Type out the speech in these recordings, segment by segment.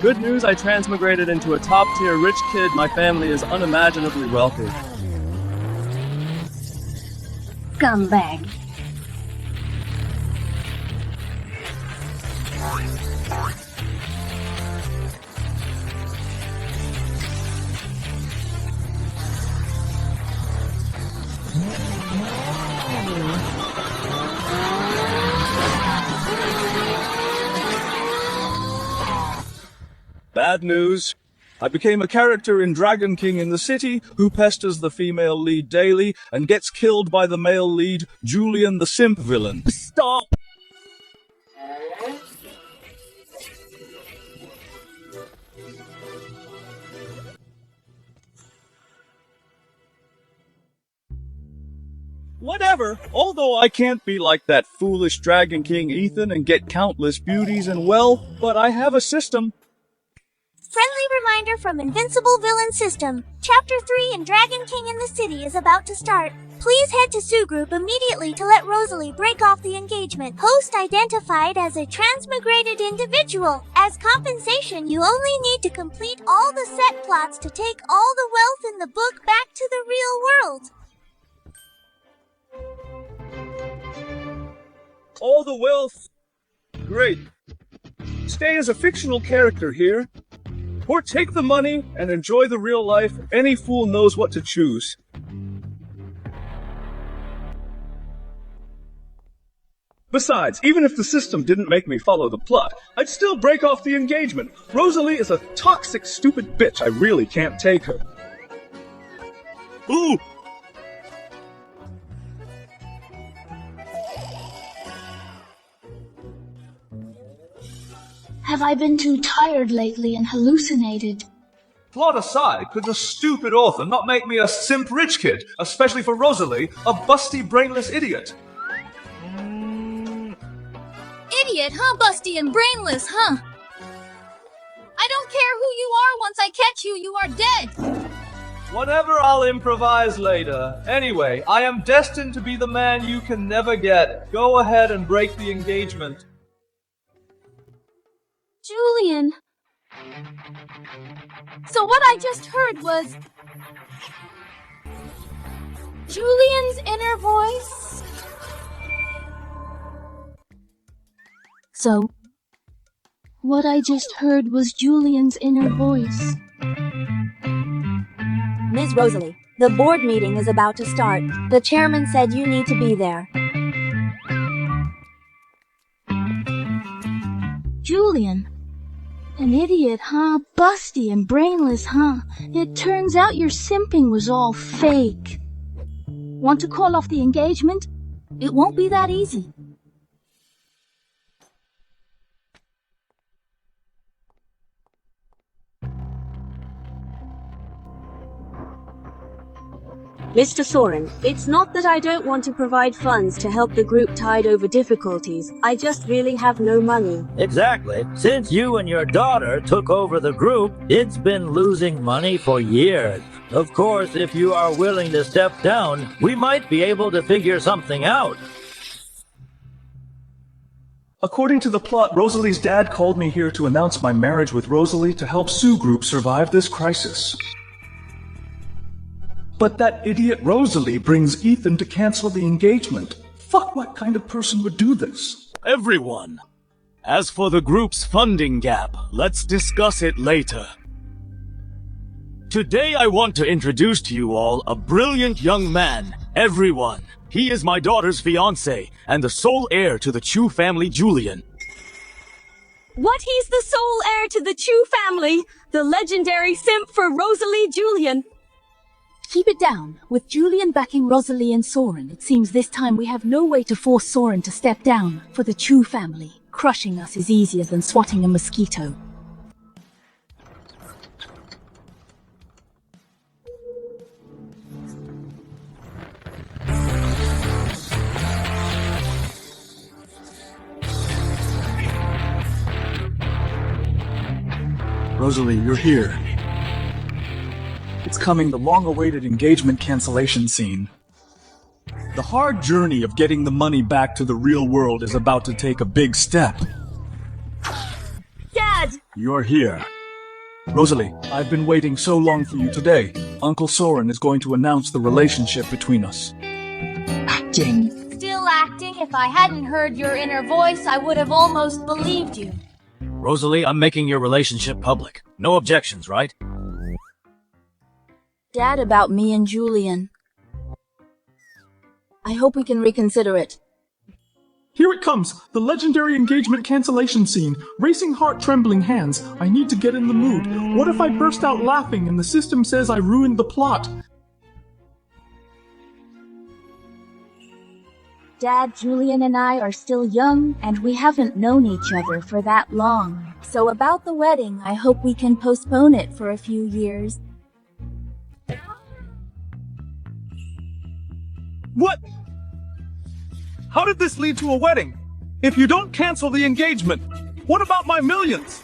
Good news, I transmigrated into a top-tier rich kid. My family is unimaginably wealthy. Scumbag. Bad news. I became a character in Dragon King in the City who pesters the female lead daily and gets killed by the male lead, Julian the simp villain. Stop! Whatever. Although I can't be like that foolish Dragon King Ethan and get countless beauties and wealth, but I have a system. Friendly reminder from Invincible Villain System. Chapter 3 in Dragon King in the City is about to start. Please head to Sue Group immediately to let Rosalie break off the engagement. Host identified as a transmigrated individual. As compensation, you only need to complete all the set plots to take all the wealth in the book back to the real world. All the wealth. Great. Stay as a fictional character here. Or take the money and enjoy the real life. Any fool knows what to choose. Besides, even if the system didn't make me follow the plot, I'd still break off the engagement. Rosalie is a toxic, stupid bitch. I really can't take her. Ooh! Have I been too tired lately and hallucinated? Plot aside, could the stupid author not make me a simp rich kid, especially for Rosalie, a busty, brainless idiot? Idiot, huh? Busty and brainless, huh? I don't care who you are. Once I catch you, you are dead. Whatever, I'll improvise later. Anyway, I am destined to be the man you can never get. Go ahead and break the engagement. Julian. So what I just heard was Julian's inner voice. So, what I just heard was Julian's inner voice. Ms. Rosalie, the board meeting is about to start. The chairman said you need to be there. Julian. An idiot, huh? Busty and brainless, huh? It turns out your simping was all fake. Want to call off the engagement? It won't be that easy. Mr. Soren, it's not that I don't want to provide funds to help the group tide over difficulties. I just really have no money. Exactly. Since you and your daughter took over the group, it's been losing money for years. Of course, if you are willing to step down, we might be able to figure something out. According to the plot, Rosalie's dad called me here to announce my marriage with Rosalie to help Sue Group survive this crisis. But that idiot Rosalie brings Ethan to cancel the engagement. Fuck, what kind of person would do this? Everyone, as for the group's funding gap, let's discuss it later. Today I want to introduce to you all a brilliant young man, everyone. He is my daughter's fiancé and the sole heir to the Chu family, Julian. What, he's the sole heir to the Chu family? The legendary simp for Rosalie Julian? Keep it down. With Julian backing Rosalie and Soren, it seems this time we have no way to force Soren to step down. For the Chu family, crushing us is easier than swatting a mosquito. Rosalie, you're here. It's coming, the long-awaited engagement cancellation scene. The hard journey of getting the money back to the real world is about to take a big step. Dad! You're here. Rosalie, I've been waiting so long for you today. Uncle Soren is going to announce the relationship between us. Acting. Still acting. If I hadn't heard your inner voice, I would have almost believed you. Rosalie, I'm making your relationship public. No objections, right? Dad, about me and Julian. I hope we can reconsider it. Here it comes, the legendary engagement cancellation scene. Racing heart, trembling hands. I need to get in the mood. What if I burst out laughing and the system says I ruined the plot? Dad, Julian and I are still young, and we haven't known each other for that long. So about the wedding, I hope we can postpone it for a few years. What? How did this lead to a wedding? If you don't cancel the engagement, what about my millions?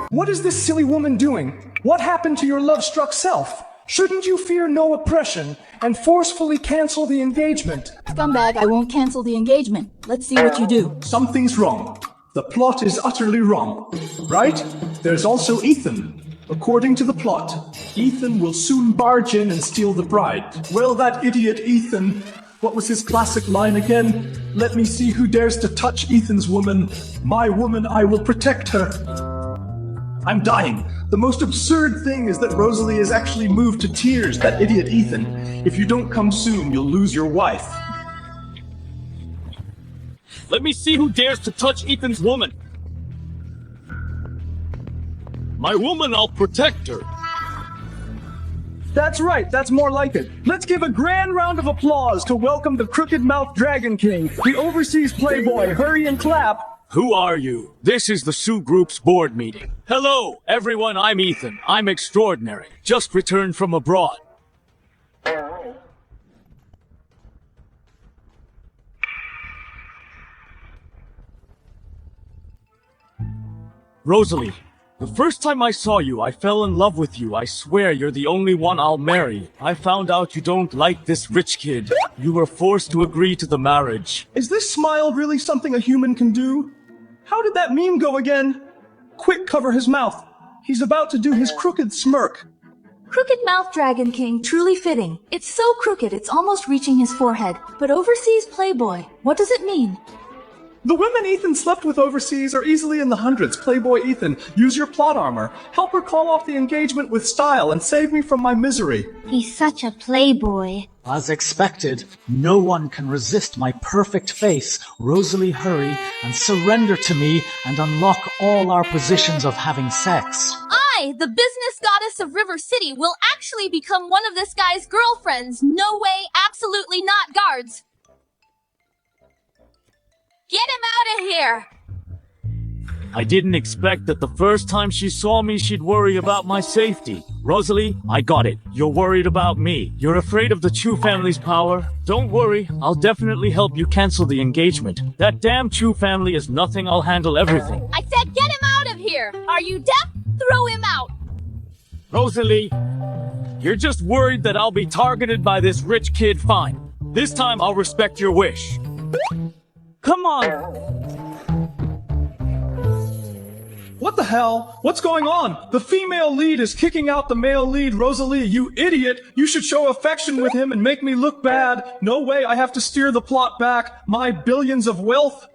What is this silly woman doing? What happened to your love-struck self? Shouldn't you fear no oppression and forcefully cancel the engagement? Scumbag, I won't cancel the engagement. Let's see what you do. Something's wrong. The plot is utterly wrong. Right? There's also Ethan. According to the plot, Ethan will soon barge in and steal the bride. Well, that idiot Ethan, what was his classic line again? Let me see who dares to touch Ethan's woman. My woman, I will protect her. I'm dying. The most absurd thing is that Rosalie is actually moved to tears, that idiot Ethan. If you don't come soon, you'll lose your wife. Let me see who dares to touch Ethan's woman. My woman, I'll protect her. That's right, that's more like it. Let's give a grand round of applause to welcome the crooked-mouthed Dragon King, the overseas playboy. Hurry and clap. Who are you? This is the Sioux Group's board meeting. Hello, everyone, I'm Ethan. I'm extraordinary. Just returned from abroad. Rosalie, the first time I saw you, I fell in love with you. I swear you're the only one I'll marry. I found out you don't like this rich kid. You were forced to agree to the marriage. Is this smile really something a human can do? How did that meme go again? Quick, cover his mouth. He's about to do his crooked smirk. Crooked Mouth Dragon King, truly fitting. It's so crooked it's almost reaching his forehead. But overseas playboy, what does it mean? The women Ethan slept with overseas are easily in the hundreds. Playboy Ethan, use your plot armor. Help her call off the engagement with style and save me from my misery. He's such a playboy. As expected, no one can resist my perfect face. Rosalie, hurry and surrender to me and unlock all our positions of having sex. I, the business goddess of River City, will actually become one of this guy's girlfriends. No way, absolutely not, guards. Get him out of here! I didn't expect that the first time she saw me, she'd worry about my safety. Rosalie, I got it. You're worried about me. You're afraid of the Chu family's power. Don't worry, I'll definitely help you cancel the engagement. That damn Chu family is nothing. I'll handle everything. I said get him out of here! Are you deaf? Throw him out! Rosalie, you're just worried that I'll be targeted by this rich kid. Fine. This time I'll respect your wish. Come on! What the hell? What's going on? The female lead is kicking out the male lead. Rosalie, you idiot! You should show affection with him and make me look bad. No way, I have to steer the plot back. My billions of wealth.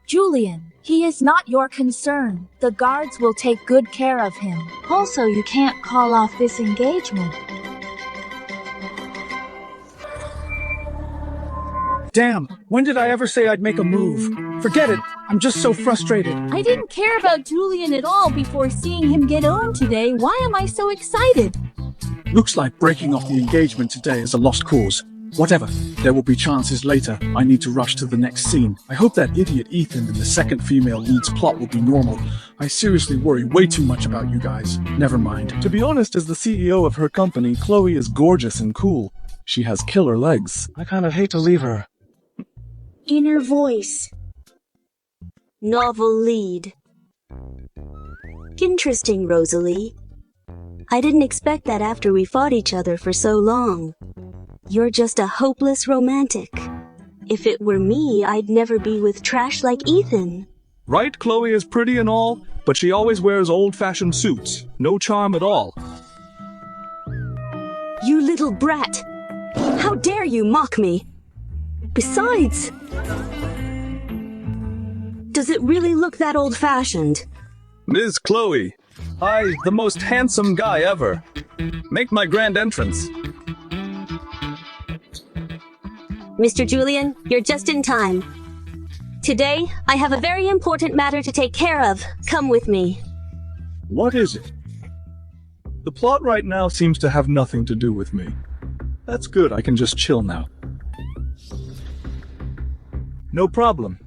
Julian, he is not your concern. The guards will take good care of him. Also, you can't call off this engagement. Damn, when did I ever say I'd make a move? Forget it, I'm just so frustrated. I didn't care about Julian at all before seeing him get owned today. Why am I so excited? Looks like breaking off the engagement today is a lost cause. Whatever, there will be chances later. I need to rush to the next scene. I hope that idiot Ethan and the second female lead's plot will be normal. I seriously worry way too much about you guys. Never mind. To be honest, as the CEO of her company, Chloe is gorgeous and cool. She has killer legs. I kind of hate to leave her. Inner voice. Novel lead. Interesting, Rosalie. I didn't expect that after we fought each other for so long. You're just a hopeless romantic. If it were me, I'd never be with trash like Ethan. Right, Chloe is pretty and all, but she always wears old-fashioned suits. No charm at all. You little brat! How dare you mock me? Besides, does it really look that old-fashioned? Ms. Chloe, I, the most handsome guy ever. Make my grand entrance. Mr. Julian, you're just in time. Today, I have a very important matter to take care of. Come with me. What is it? The plot right now seems to have nothing to do with me. That's good, I can just chill now. No problem.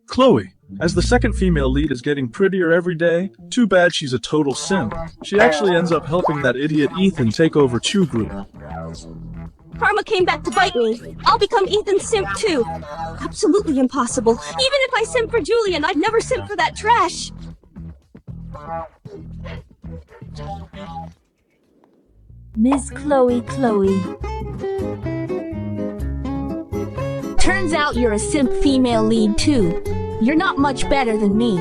Chloe, as the second female lead is getting prettier every day, too bad she's a total simp. She actually ends up helping that idiot Ethan take over Chew Group. Karma came back to bite me. I'll become Ethan's simp too. Absolutely impossible. Even if I simp for Julian, I'd never simp for that trash. Ms. Chloe. Turns out you're a simp female lead too. You're not much better than me.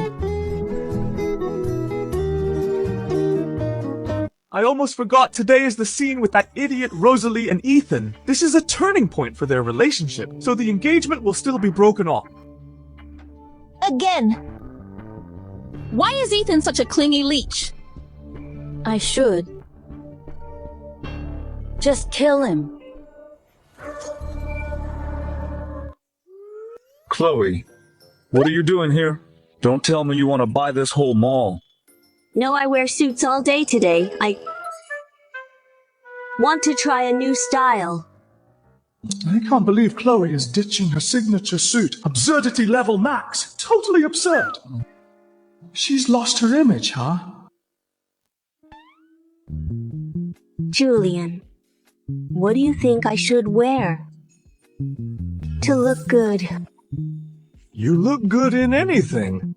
I almost forgot today is the scene with that idiot Rosalie and Ethan. This is a turning point for their relationship, so the engagement will still be broken off. Again. Why is Ethan such a clingy leech? I should. Just kill him. Chloe, what are you doing here? Don't tell me you want to buy this whole mall. No, I wear suits all day today. I want to try a new style. I can't believe Chloe is ditching her signature suit. Absurdity level max. Totally absurd. She's lost her image, huh? Julian, what do you think I should wear to look good? You look good in anything.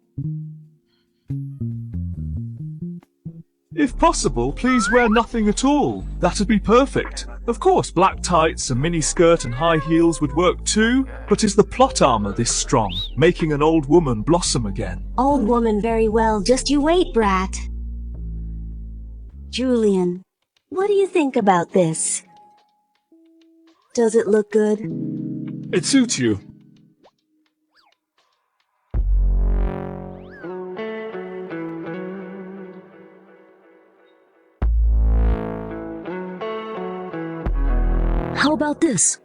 If possible, please wear nothing at all. That'd be perfect. Of course, black tights, a mini skirt and high heels would work too, but is the plot armor this strong, making an old woman blossom again? Old woman, very well. Just you wait, brat. Julian, what do you think about this? Does it look good? It suits you. How about this?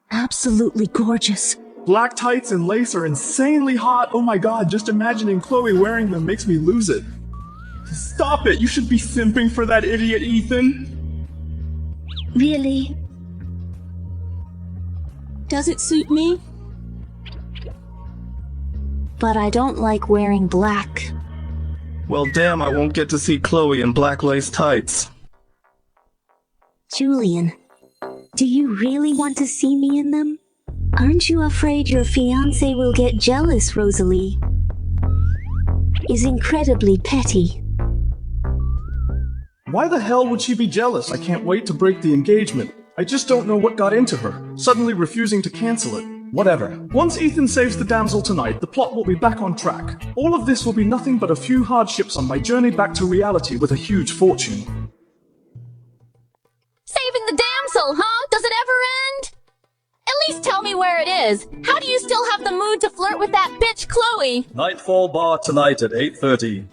Absolutely gorgeous. Black tights and lace are insanely hot. Oh my god, just imagining Chloe wearing them makes me lose it. Stop it, you should be simping for that idiot Ethan. Really? Does it suit me? But I don't like wearing black. Well, damn, I won't get to see Chloe in black lace tights. Julian, do you really want to see me in them? Aren't you afraid your fiancé will get jealous, Rosalie? Is incredibly petty. Why the hell would she be jealous? I can't wait to break the engagement. I just don't know what got into her, suddenly refusing to cancel it. Whatever. Once Ethan saves the damsel tonight, the plot will be back on track. All of this will be nothing but a few hardships on my journey back to reality with a huge fortune. Saving the damsel, huh? Does it ever end? At least tell me where it is. How do you still have the mood to flirt with that bitch Chloe? Nightfall bar tonight at 8:30.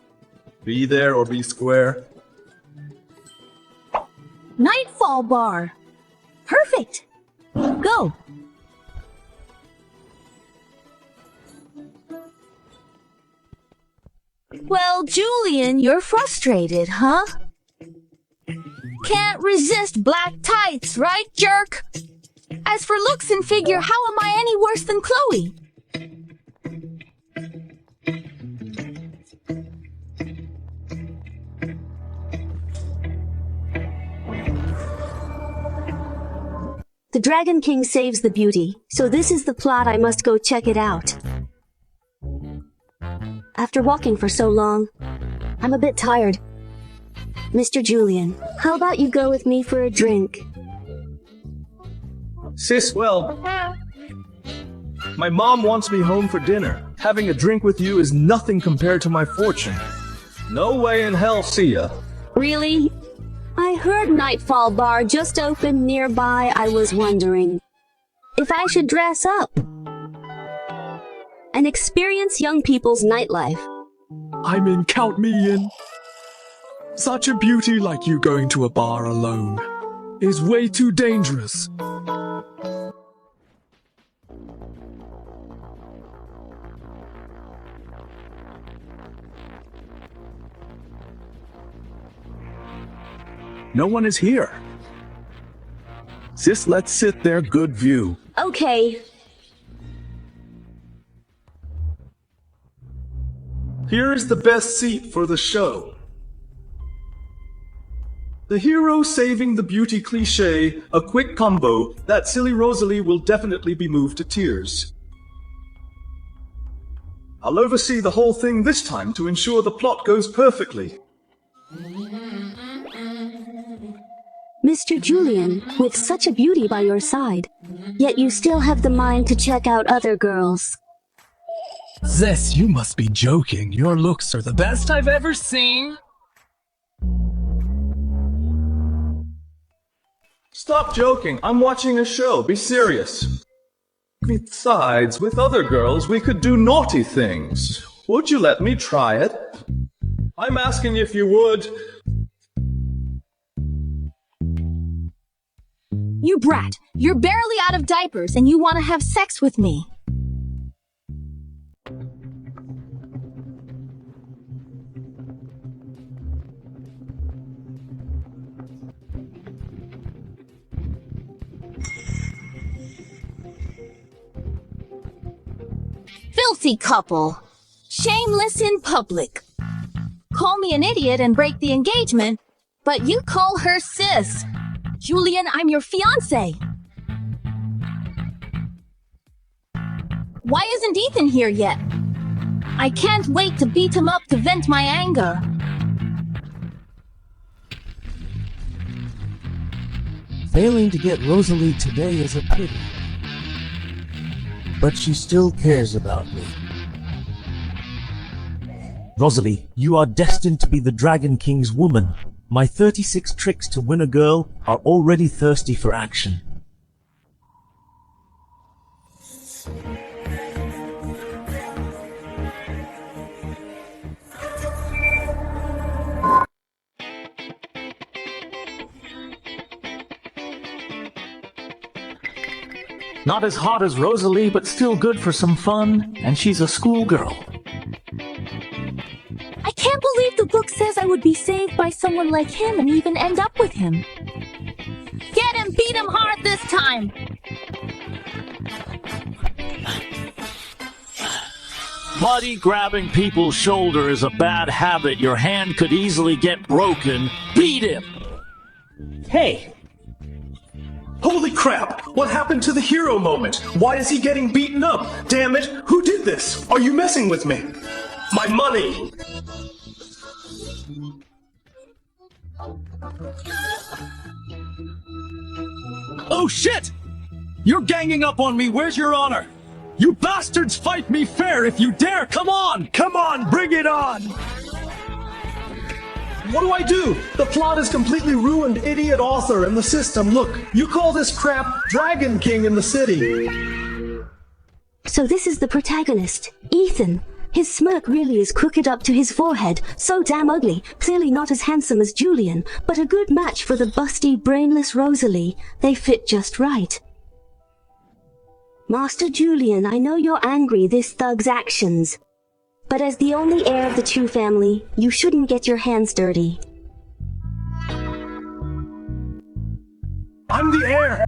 Be there or be square. Nightfall bar. Perfect. Go. Well, Julian, you're frustrated, huh? Can't resist black tights, right, jerk? As for looks and figure, how am I any worse than Chloe? The Dragon King saves the beauty, so this is the plot. I must go check it out. After walking for so long, I'm a bit tired. Mr. Julian, how about you go with me for a drink? Sis, well, my mom wants me home for dinner. Having a drink with you is nothing compared to my fortune. No way in hell, see ya. Really? I heard Nightfall Bar just opened nearby. I was wondering if I should dress up and experience young people's nightlife. I'm in, count me in. Such a beauty like you going to a bar alone is way too dangerous. No one is here. Sis, let's sit there, good view. Okay. Here is the best seat for the show. The hero saving the beauty cliché, a quick combo, that silly Rosalie will definitely be moved to tears. I'll oversee the whole thing this time to ensure the plot goes perfectly. Mr. Julian, with such a beauty by your side, yet you still have the mind to check out other girls. Zess, you must be joking. Your looks are the best I've ever seen. Stop joking, I'm watching a show, be serious. Besides, with other girls we could do naughty things. Would you let me try it? I'm asking if you would. You brat, you're barely out of diapers and you want to have sex with me. Filthy couple. Shameless in public. Call me an idiot and break the engagement, but you call her sis. Julian, I'm your fiancé. Why isn't Ethan here yet? I can't wait to beat him up to vent my anger. Failing to get Rosalie today is a pity. But she still cares about me. Rosalie, you are destined to be the Dragon King's woman. My 36 tricks to win a girl are already thirsty for action. Not as hot as Rosalie, but still good for some fun, and she's a schoolgirl. I can't believe the book says I would be saved by someone like him and even end up with him. Get him, beat him hard this time! Buddy grabbing people's shoulder is a bad habit. Your hand could easily get broken. Beat him! Hey! Holy crap! What happened to the hero moment? Why is he getting beaten up? Damn it! Who did this? Are you messing with me? My money! Oh shit! You're ganging up on me, where's your honor? You bastards fight me fair if you dare, come on! Come on, bring it on! What do I do? The plot is completely ruined, idiot author, and the system. Look, you call this crap Dragon King in the city. So this is the protagonist, Ethan. His smirk really is crooked up to his forehead, so damn ugly, clearly not as handsome as Julian, but a good match for the busty, brainless Rosalie. They fit just right. Master Julian, I know you're angry this thug's actions. But as the only heir of the Chu family, you shouldn't get your hands dirty. I'm the heir!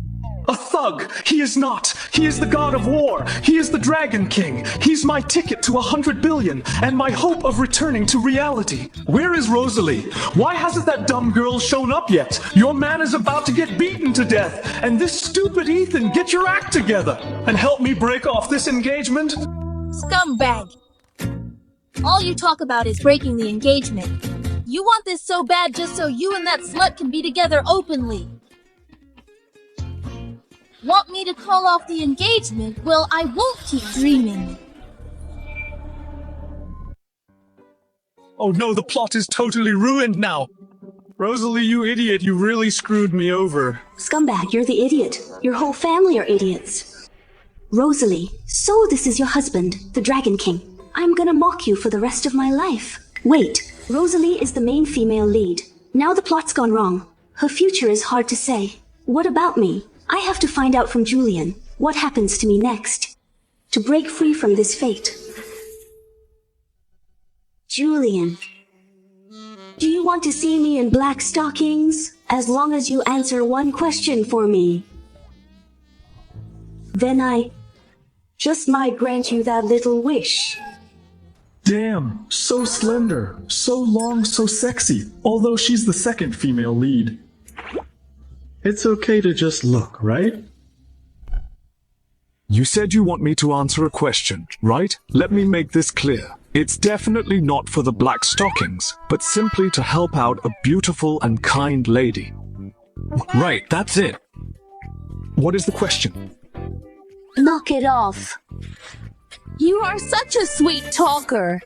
A thug! He is not! He is the god of war! He is the Dragon King! He's my ticket to 100 billion, and my hope of returning to reality! Where is Rosalie? Why hasn't that dumb girl shown up yet? Your man is about to get beaten to death, and this stupid Ethan, get your act together! And help me break off this engagement! Scumbag! All you talk about is breaking the engagement. You want this so bad just so you and that slut can be together openly. Want me to call off the engagement? Well, I won't keep dreaming. Oh no, the plot is totally ruined now. Rosalie, you idiot, you really screwed me over. Scumbag, you're the idiot. Your whole family are idiots. Rosalie, so this is your husband, the Dragon King. I'm gonna mock you for the rest of my life. Wait, Rosalie is the main female lead. Now the plot's gone wrong. Her future is hard to say. What about me? I have to find out from Julian what happens to me next. To break free from this fate. Julian, do you want to see me in black stockings? As long as you answer one question for me. Then I just might grant you that little wish. Damn, so slender, so long, so sexy, although she's the second female lead. It's okay to just look, right? You said you want me to answer a question, right? Let me make this clear. It's definitely not for the black stockings, but simply to help out a beautiful and kind lady. Right, that's it. What is the question? Knock it off. You are such a sweet talker.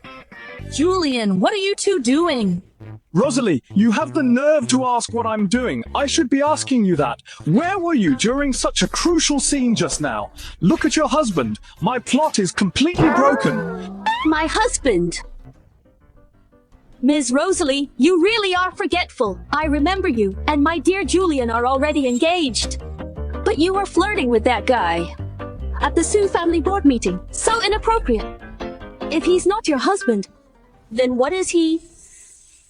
Julian, what are you two doing? Rosalie, you have the nerve to ask what I'm doing. I should be asking you that. Where were you during such a crucial scene just now? Look at your husband. My plot is completely broken. My husband. Ms. Rosalie, you really are forgetful. I remember you, and my dear Julian are already engaged. But you were flirting with that guy at the Sioux family board meeting. So inappropriate. If he's not your husband, then what is he?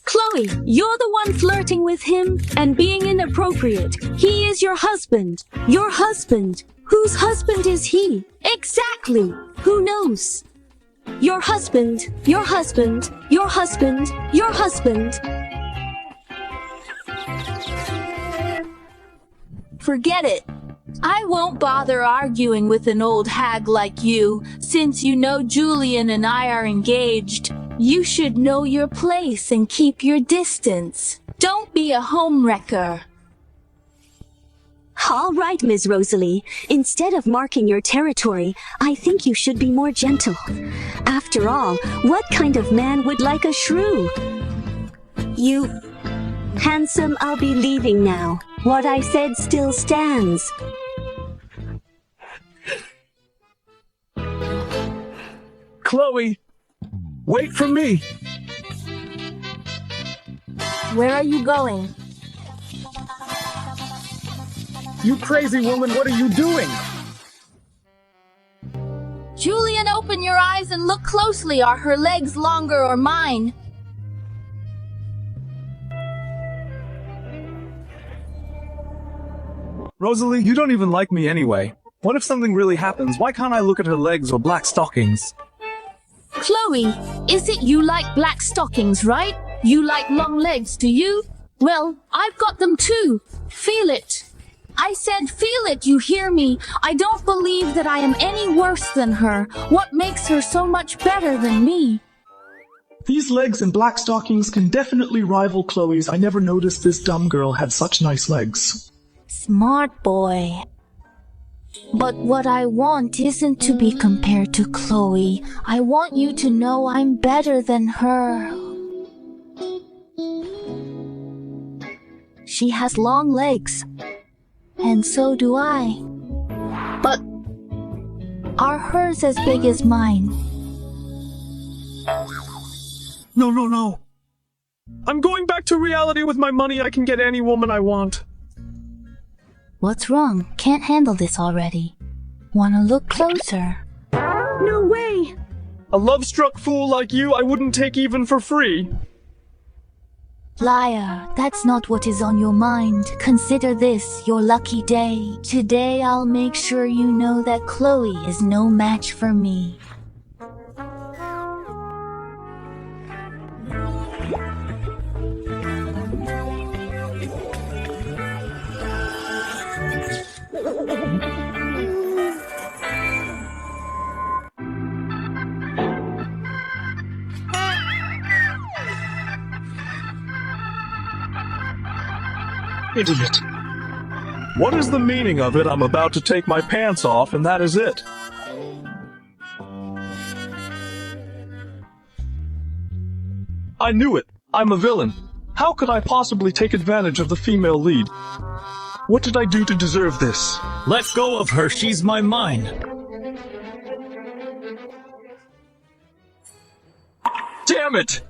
Chloe, you're the one flirting with him and being inappropriate. He is your husband. Your husband. Whose husband is he? Exactly. Who knows? Your husband. Your husband. Your husband. Your husband. Forget it. I won't bother arguing with an old hag like you, since you know Julian and I are engaged. You should know your place and keep your distance. Don't be a homewrecker. All right, Ms. Rosalie. Instead of marking your territory, I think you should be more gentle. After all, what kind of man would like a shrew? You... Handsome, I'll be leaving now. What I said still stands. Chloe, wait for me. Where are you going? You crazy woman, what are you doing? Julian, open your eyes and look closely. Are her legs longer or mine? Rosalie, you don't even like me anyway. What if something really happens? Why can't I look at her legs or black stockings? Chloe, is it you like black stockings, right? You like long legs, do you? Well, I've got them too. Feel it. I said feel it, you hear me? I don't believe that I am any worse than her. What makes her so much better than me? These legs and black stockings can definitely rival Chloe's. I never noticed this dumb girl had such nice legs. Smart boy. But what I want isn't to be compared to Chloe. I want you to know I'm better than her. She has long legs. And so do I. But are hers as big as mine? No. I'm going back to reality with my money. I can get any woman I want. What's wrong? Can't handle this already. Wanna look closer? No way! A love-struck fool like you I wouldn't take even for free. Liar, that's not what is on your mind. Consider this your lucky day. Today I'll make sure you know that Chloe is no match for me. Idiot. What is the meaning of it? I'm about to take my pants off, and that is it. I knew it. I'm a villain. How could I possibly take advantage of the female lead? What did I do to deserve this? Let go of her, she's my mine. Damn it!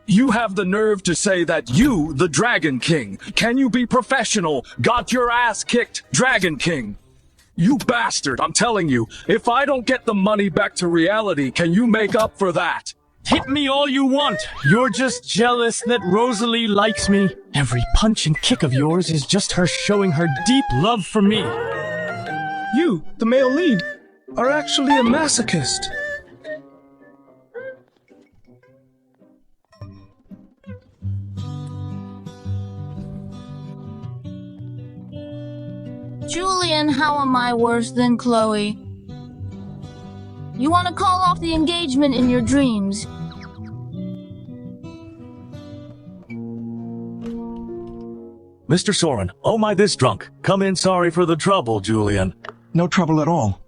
You have the nerve to say that you, the Dragon King, can you be professional, got your ass kicked, Dragon King? You bastard, I'm telling you, if I don't get the money back to reality, can you make up for that? Hit me all you want. You're just jealous that Rosalie likes me. Every punch and kick of yours is just her showing her deep love for me. You, the male lead, are actually a masochist. Julian, how am I worse than Chloe? You want to call off the engagement in your dreams? Mr. Soren, oh my this drunk. Come in, sorry for the trouble, Julian. No trouble at all.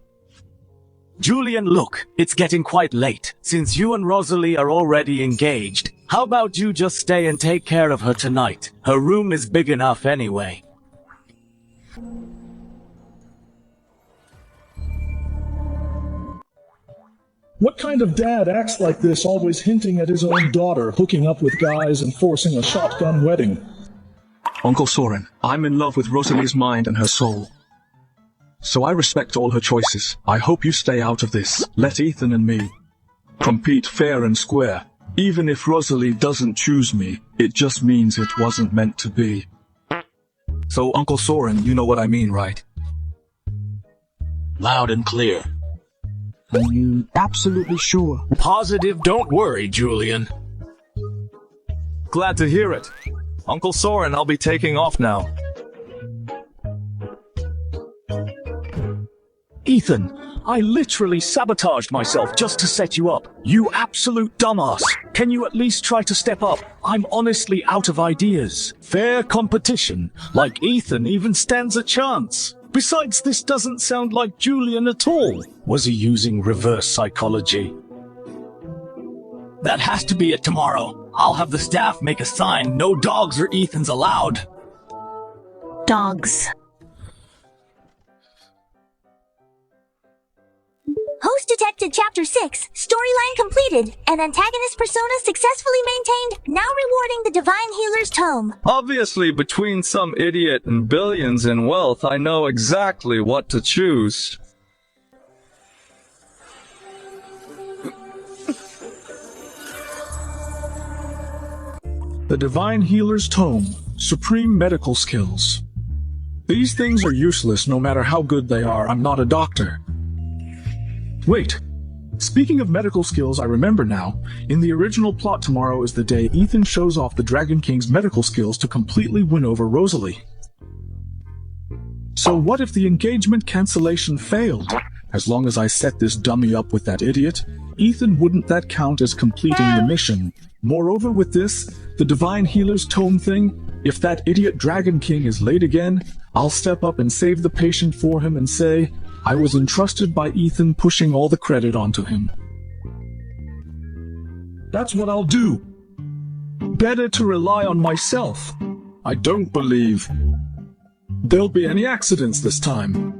Julian, look, it's getting quite late. Since you and Rosalie are already engaged, how about you just stay and take care of her tonight? Her room is big enough anyway. What kind of dad acts like this, always hinting at his own daughter, hooking up with guys and forcing a shotgun wedding? Uncle Soren, I'm in love with Rosalie's mind and her soul. So I respect all her choices. I hope you stay out of this. Let Ethan and me compete fair and square. Even if Rosalie doesn't choose me, it just means it wasn't meant to be. So, Uncle Soren, you know what I mean, right? Loud and clear. Are you absolutely sure? Positive, don't worry, Julian. Glad to hear it. Uncle Soren, I'll be taking off now. Ethan, I literally sabotaged myself just to set you up. You absolute dumbass. Can you at least try to step up? I'm honestly out of ideas. Fair competition. Like Ethan even stands a chance. Besides, this doesn't sound like Julian at all. Was he using reverse psychology? That has to be it tomorrow. I'll have the staff make a sign, no dogs or Ethans allowed. Dogs. Host detected Chapter 6, storyline completed, and antagonist persona successfully maintained, now rewarding the Divine Healer's Tome. Obviously, between some idiot and billions in wealth, I know exactly what to choose. The Divine Healer's Tome, Supreme Medical Skills. These things are useless no matter how good they are. I'm not a doctor. Wait. Speaking of medical skills, I remember now. In the original plot, tomorrow is the day Ethan shows off the Dragon King's medical skills to completely win over Rosalie. So what if the engagement cancellation failed? As long as I set this dummy up with that idiot, Ethan, wouldn't that count as completing the mission? Moreover, with this, the Divine Healer's Tome thing, if that idiot Dragon King is late again, I'll step up and save the patient for him and say, I was entrusted by Ethan, pushing all the credit onto him. That's what I'll do. Better to rely on myself. I don't believe there'll be any accidents this time.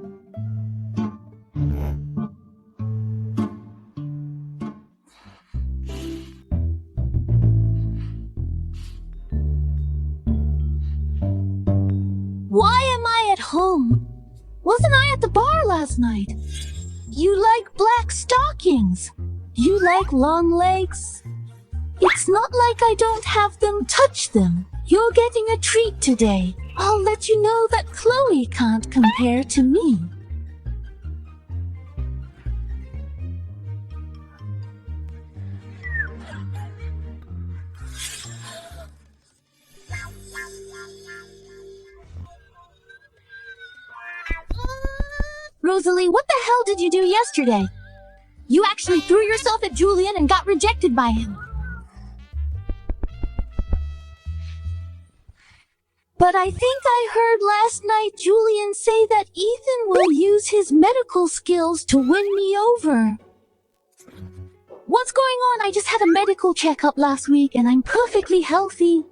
Why am I at home? Wasn't I at the bar last night? You like black stockings. You like long legs. It's not like I don't have them. Touch them. You're getting a treat today. I'll let you know that Chloe can't compare to me. Rosalie, what the hell did you do yesterday? You actually threw yourself at Julian and got rejected by him. But I think I heard last night Julian say that Ethan will use his medical skills to win me over. What's going on? I just had a medical checkup last week and I'm perfectly healthy.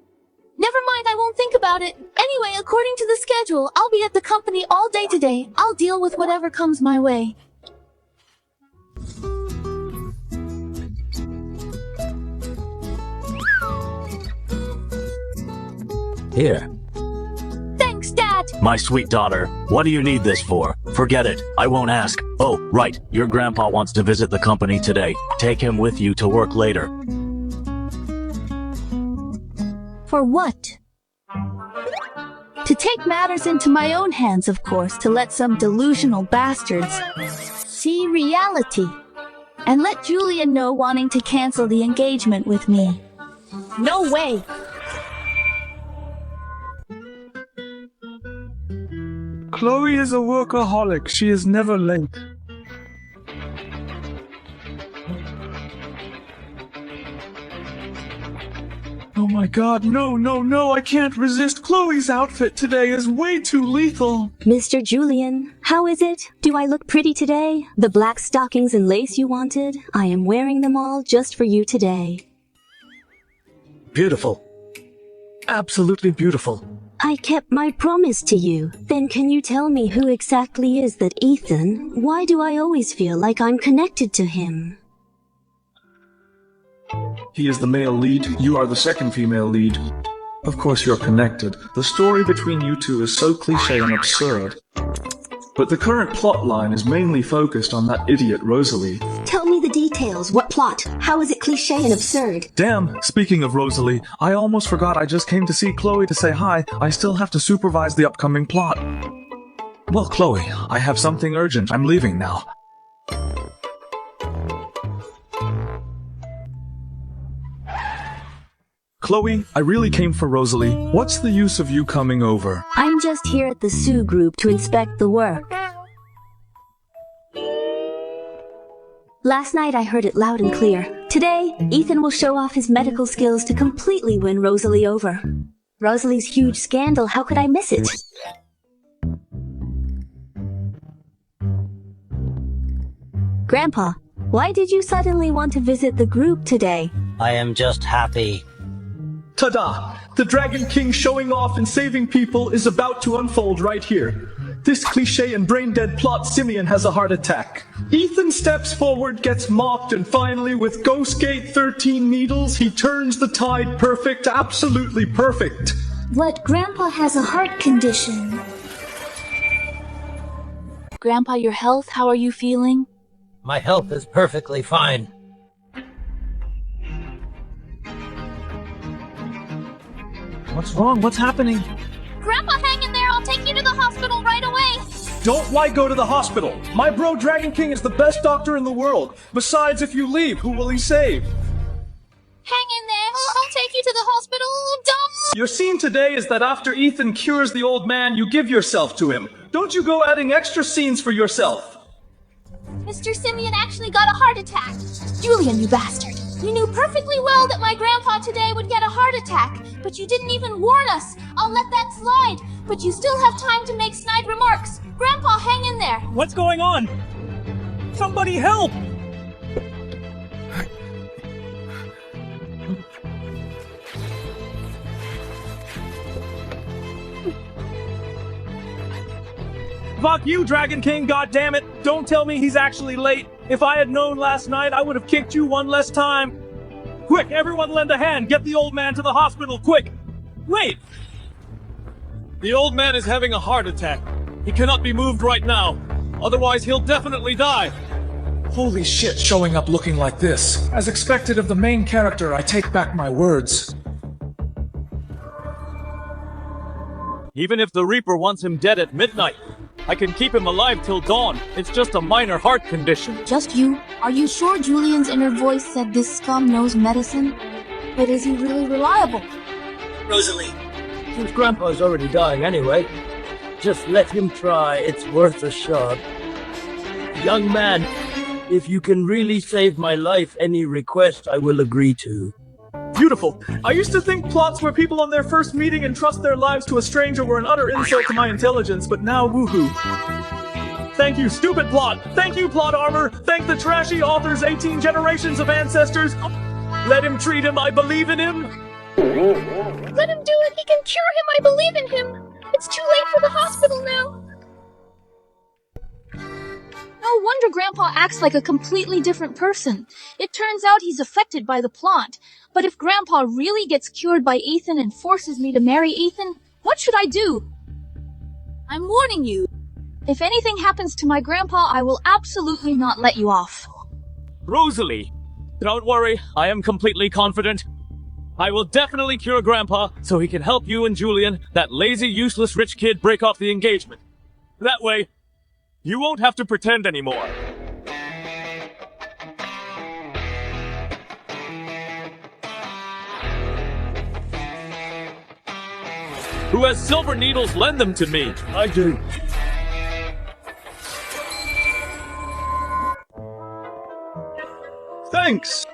Never mind, I won't think about it. Anyway, according to the schedule, I'll be at the company all day today. I'll deal with whatever comes my way. Here. Thanks, Dad. My sweet daughter, what do you need this for? Forget it. I won't ask. Oh, right. Your grandpa wants to visit the company today. Take him with you to work later. For what? To take matters into my own hands, of course, to let some delusional bastards see reality. And let Julian know wanting to cancel the engagement with me. No way! Chloe is a workaholic. She is never late. Oh my god, no, I can't resist. Chloe's outfit today is way too lethal. Mr. Julian, how is it? Do I look pretty today? The black stockings and lace you wanted? I am wearing them all just for you today. Beautiful. Absolutely beautiful. I kept my promise to you. Then can you tell me who exactly is that Ethan? Why do I always feel like I'm connected to him? He is the male lead, you are the second female lead. Of course you're connected. The story between you two is so cliché and absurd. But the current plot line is mainly focused on that idiot Rosalie. Tell me the details. What plot? How is it cliché and absurd? Damn, speaking of Rosalie, I almost forgot I just came to see Chloe to say hi. I still have to supervise the upcoming plot. Well, Chloe, I have something urgent. I'm leaving now. Chloe, I really came for Rosalie. What's the use of you coming over? I'm just here at the Sue group to inspect the work. Last night I heard it loud and clear. Today, Ethan will show off his medical skills to completely win Rosalie over. Rosalie's huge scandal, how could I miss it? Grandpa, why did you suddenly want to visit the group today? I am just happy. Ta-da! The Dragon King showing off and saving people is about to unfold right here. This cliché and brain-dead plot, Simeon has a heart attack. Ethan steps forward, gets mocked, and finally, with Ghostgate 13 needles, he turns the tide perfect, absolutely perfect. What? Grandpa has a heart condition. Grandpa, your health, how are you feeling? My health is perfectly fine. What's wrong? What's happening? Grandpa, hang in there. I'll take you to the hospital right away. Don't why go to the hospital? My bro Dragon King is the best doctor in the world. Besides, if you leave, who will he save? Hang in there. I'll take you to the hospital. Dumb. Your scene today is that after Ethan cures the old man, you give yourself to him. Don't you go adding extra scenes for yourself. Mr. Simeon actually got a heart attack. Julian, you bastard. You knew perfectly well that my grandpa today would get a heart attack, but you didn't even warn us. I'll let that slide, but you still have time to make snide remarks. Grandpa, hang in there. What's going on? Somebody help! Fuck you, Dragon King, goddammit! Don't tell me he's actually late. If I had known last night, I would have kicked you one less time. Quick, everyone lend a hand. Get the old man to the hospital, quick! Wait! The old man is having a heart attack. He cannot be moved right now. Otherwise, he'll definitely die. Holy shit, showing up looking like this. As expected of the main character, I take back my words. Even if the Reaper wants him dead at midnight, I can keep him alive till dawn. It's just a minor heart condition. Just you? Are you sure Julian's inner voice said this scum knows medicine? But is he really reliable? Rosalie, since Grandpa's already dying anyway, just let him try. It's worth a shot. Young man, if you can really save my life, any request I will agree to. Beautiful. I used to think plots where people on their first meeting entrust their lives to a stranger were an utter insult to my intelligence, but now woohoo. Thank you, stupid plot. Thank you, plot armor. Thank the trashy author's 18 generations of ancestors. Let him treat him. I believe in him. Let him do it. He can cure him. I believe in him. It's too late for the hospital now. No wonder Grandpa acts like a completely different person. It turns out he's affected by the plot. But if Grandpa really gets cured by Ethan and forces me to marry Ethan, what should I do? I'm warning you. If anything happens to my grandpa, I will absolutely not let you off. Rosalie, don't worry, I am completely confident. I will definitely cure Grandpa so he can help you and Julian, that lazy, useless rich kid, break off the engagement. That way, you won't have to pretend anymore. Who has silver needles? Lend them to me. I do. Thanks!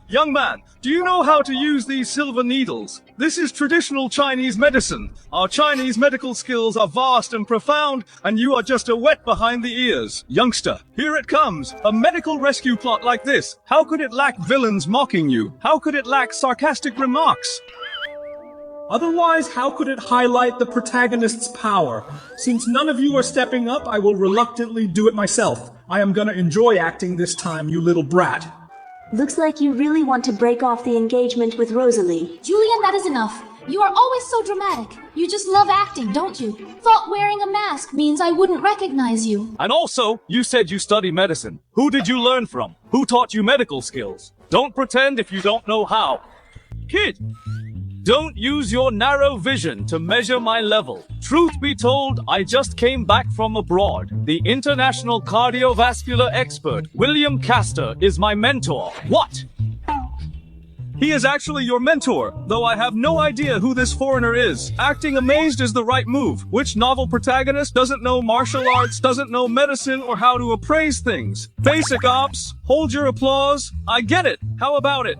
Young man, do you know how to use these silver needles? This is traditional Chinese medicine. Our Chinese medical skills are vast and profound, and you are just a wet behind the ears. Youngster, here it comes. A medical rescue plot like this. How could it lack villains mocking you? How could it lack sarcastic remarks? Otherwise, how could it highlight the protagonist's power? Since none of you are stepping up, I will reluctantly do it myself. I am gonna enjoy acting this time, you little brat. Looks like you really want to break off the engagement with Rosalie. Julian, that is enough. You are always so dramatic. You just love acting, don't you? Thought wearing a mask means I wouldn't recognize you. And also, you said you study medicine. Who did you learn from? Who taught you medical skills? Don't pretend if you don't know how. Kid, don't use your narrow vision to measure my level. Truth be told, I just came back from abroad. The international cardiovascular expert, William Castor, is my mentor. What? He is actually your mentor, though I have no idea who this foreigner is. Acting amazed is the right move. Which novel protagonist doesn't know martial arts, doesn't know medicine, or how to appraise things? Basic ops, hold your applause. I get it. How about it?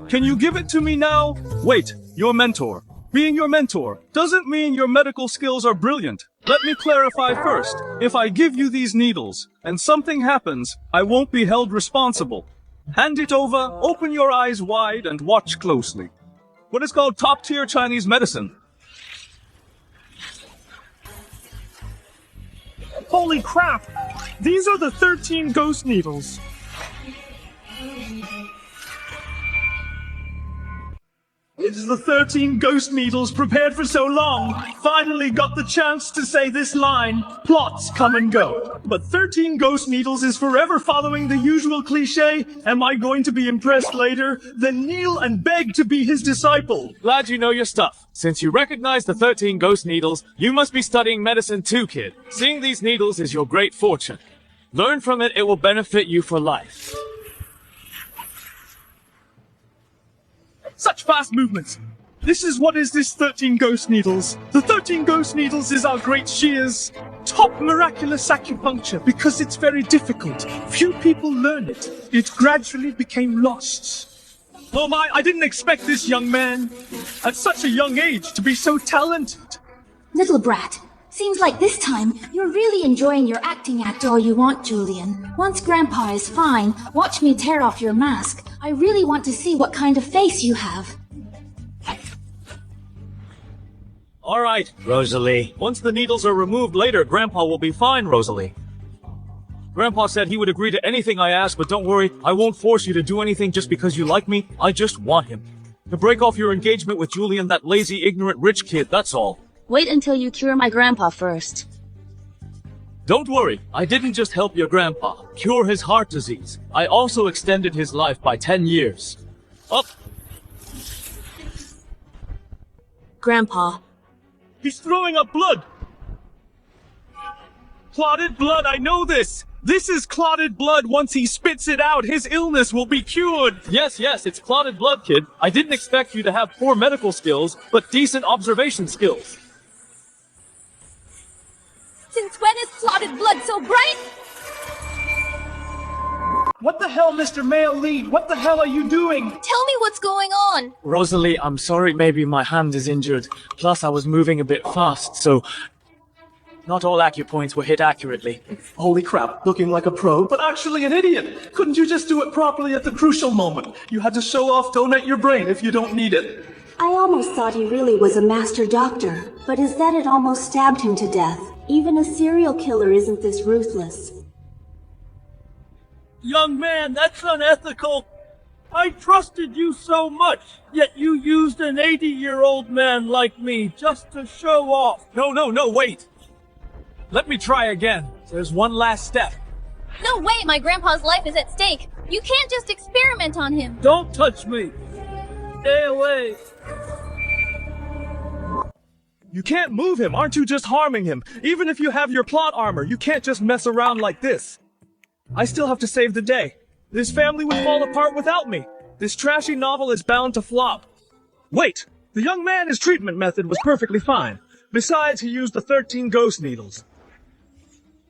Can you give it to me now? Wait, your mentor. Being your mentor doesn't mean your medical skills are brilliant. Let me clarify first. If I give you these needles, and something happens, I won't be held responsible. Hand it over, open your eyes wide, and watch closely. What is called top-tier Chinese medicine. Holy crap! These are the 13 ghost needles. It is the 13 ghost needles prepared for so long. Finally got the chance to say this line. Plots come and go. But 13 ghost needles is forever following the usual cliche. Am I going to be impressed later? Then kneel and beg to be his disciple. Glad you know your stuff. Since you recognize the 13 ghost needles, you must be studying medicine too, kid. Seeing these needles is your great fortune. Learn from it, it will benefit you for life. Such fast movements. This is what is this 13 ghost needles. The 13 ghost needles is our great shears. Top miraculous acupuncture because it's very difficult. Few people learn it. It gradually became lost. Oh my, I didn't expect this young man at such a young age to be so talented. Little brat. Seems like this time you're really enjoying your acting act all you want, Julian. Once Grandpa is fine, watch me tear off your mask. I really want to see what kind of face you have. All right, Rosalie. Once the needles are removed later, Grandpa will be fine, Rosalie. Grandpa said he would agree to anything I ask, but don't worry, I won't force you to do anything just because you like me. I just want him. To break off your engagement with Julian, that lazy, ignorant, rich kid, that's all. Wait until you cure my grandpa first. Don't worry, I didn't just help your grandpa cure his heart disease. I also extended his life by 10 years. Up! Grandpa. He's throwing up blood. Clotted blood, I know this. This is clotted blood. Once he spits it out, his illness will be cured. Yes, it's clotted blood, kid. I didn't expect you to have poor medical skills, but decent observation skills. Since when is clotted blood so bright? What the hell, Mr. Male Lead? What the hell are you doing? Tell me what's going on! Rosalie, I'm sorry maybe my hand is injured. Plus I was moving a bit fast, so not all acupoints were hit accurately. Holy crap, looking like a pro, but actually an idiot. Couldn't you just do it properly at the crucial moment? You had to show off donate your brain if you don't need it. I almost thought he really was a master doctor, but his death had almost stabbed him to death. Even a serial killer isn't this ruthless. Young man, that's unethical. I trusted you so much, yet you used an 80-year-old man like me just to show off. No, wait! Let me try again. There's one last step. No way, my grandpa's life is at stake. You can't just experiment on him. Don't touch me. Stay away. You can't move him. Aren't you just harming him? Even if you have your plot armor, you can't just mess around like this. I still have to save the day. This family would fall apart without me. This trashy novel is bound to flop. Wait! The young man's treatment method was perfectly fine. Besides, he used the 13 ghost needles.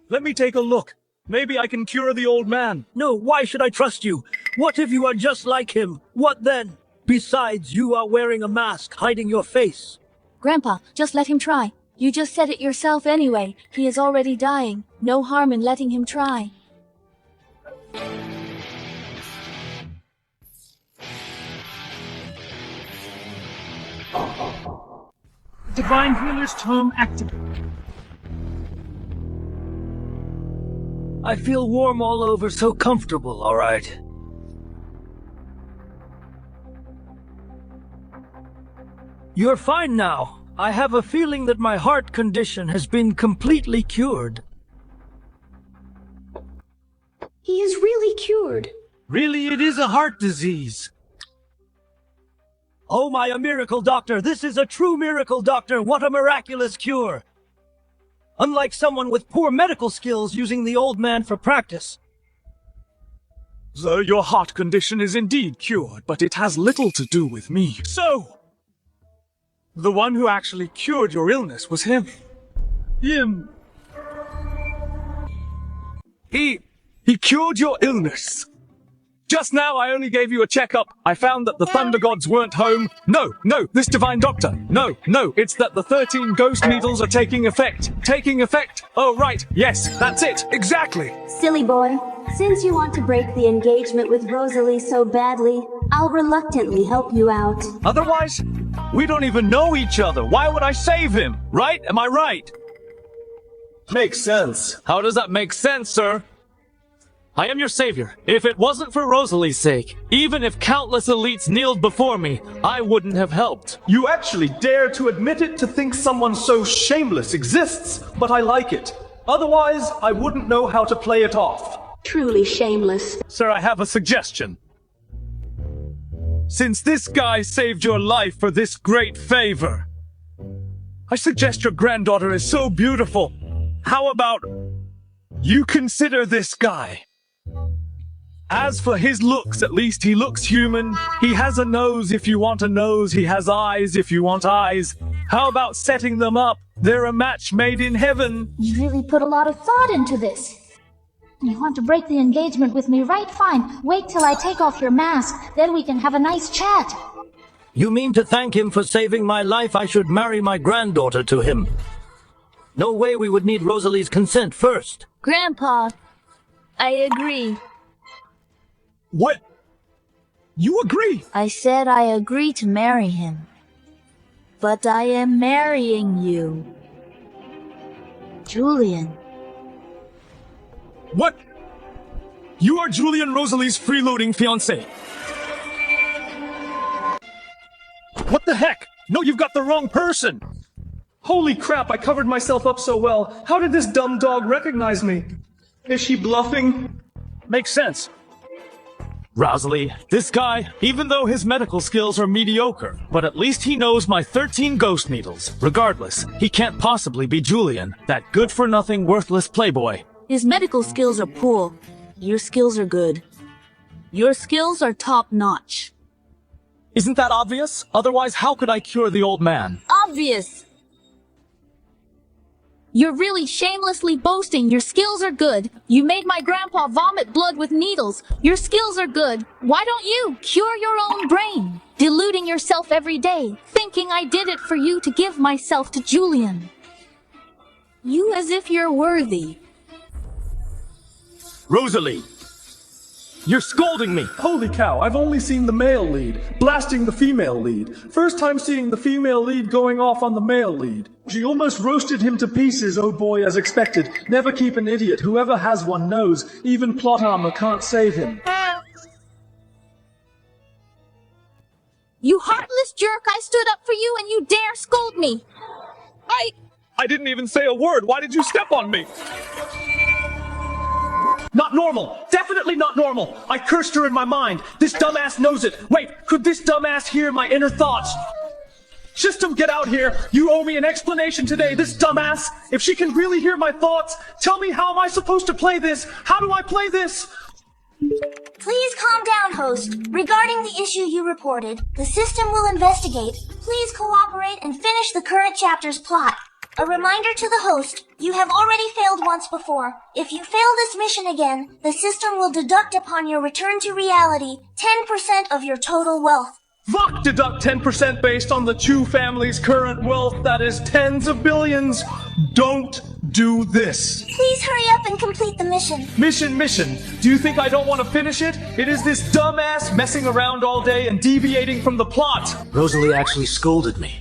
Let me take a look. Maybe I can cure the old man. No, why should I trust you? What if you are just like him? What then? Besides, you are wearing a mask, hiding your face. Grandpa, just let him try. You just said it yourself anyway. He is already dying. No harm in letting him try. Divine Healer's Tome activated. I feel warm all over, so comfortable, all right. You're fine now. I have a feeling that my heart condition has been completely cured. He is really cured. Really, it is a heart disease. Oh my, a miracle doctor! This is a true miracle doctor! What a miraculous cure! Unlike someone with poor medical skills using the old man for practice. Sir, your heart condition is indeed cured, but it has little to do with me. So, the one who actually cured your illness was him. Him. He cured your illness. Just now I only gave you a checkup. I found that the thunder gods weren't home. No, this divine doctor. No, it's that the 13 ghost needles are taking effect. Taking effect? Oh, right. Yes, that's it. Exactly. Silly boy, since you want to break the engagement with Rosalie so badly, I'll reluctantly help you out. Otherwise, we don't even know each other. Why would I save him? Right? Am I right? Makes sense. How does that make sense, sir? I am your savior. If it wasn't for Rosalie's sake, even if countless elites kneeled before me, I wouldn't have helped. You actually dare to admit it, to think someone so shameless exists, but I like it. Otherwise, I wouldn't know how to play it off. Truly shameless. Sir, I have a suggestion. Since this guy saved your life for this great favor, I suggest your granddaughter is so beautiful. How about you consider this guy? As for his looks, at least he looks human. He has a nose if you want a nose. He has eyes if you want eyes. How about setting them up? They're a match made in heaven. You really put a lot of thought into this. You want to break the engagement with me, right? Fine. Wait till I take off your mask. Then we can have a nice chat. You mean to thank him for saving my life? I should marry my granddaughter to him. No way we would need Rosalie's consent first. Grandpa, I agree. What? You agree? I said I agree to marry him. But I am marrying you. Julian. What? You are Julian Rosalie's freeloading fiancé. What the heck? No, you've got the wrong person. Holy crap, I covered myself up so well. How did this dumb dog recognize me? Is she bluffing? Makes sense. Rosalie, this guy, even though his medical skills are mediocre, but at least he knows my 13 ghost needles. Regardless, he can't possibly be Julian, that good-for-nothing, worthless playboy. His medical skills are poor. Your skills are good. Your skills are top-notch. Isn't that obvious? Otherwise, how could I cure the old man? Obvious! You're really shamelessly boasting. Your skills are good. You made my grandpa vomit blood with needles. Your skills are good. Why don't you cure your own brain? Deluding yourself every day, thinking I did it for you to give myself to Julian. You as if you're worthy. Rosalie! You're scolding me! Holy cow, I've only seen the male lead, blasting the female lead. First time seeing the female lead going off on the male lead. She almost roasted him to pieces, oh boy, as expected. Never keep an idiot. Whoever has one knows. Even plot armor can't save him. You heartless jerk, I stood up for you and you dare scold me. I didn't even say a word. Why did you step on me? Not normal! Definitely not normal! I cursed her in my mind! This dumbass knows it! Wait, could this dumbass hear my inner thoughts? System, get out here! You owe me an explanation today, this dumbass! If she can really hear my thoughts, tell me how am I supposed to play this? How do I play this? Please calm down, host. Regarding the issue you reported, the system will investigate. Please cooperate and finish the current chapter's plot. A reminder to the host, you have already failed once before. If you fail this mission again, the system will deduct upon your return to reality 10% of your total wealth. Fuck, deduct 10% based on the Chu family's current wealth, that is tens of billions. Don't do this. Please hurry up and complete the mission. Mission. Do you think I don't want to finish it? It is this dumbass messing around all day and deviating from the plot. Rosalie actually scolded me.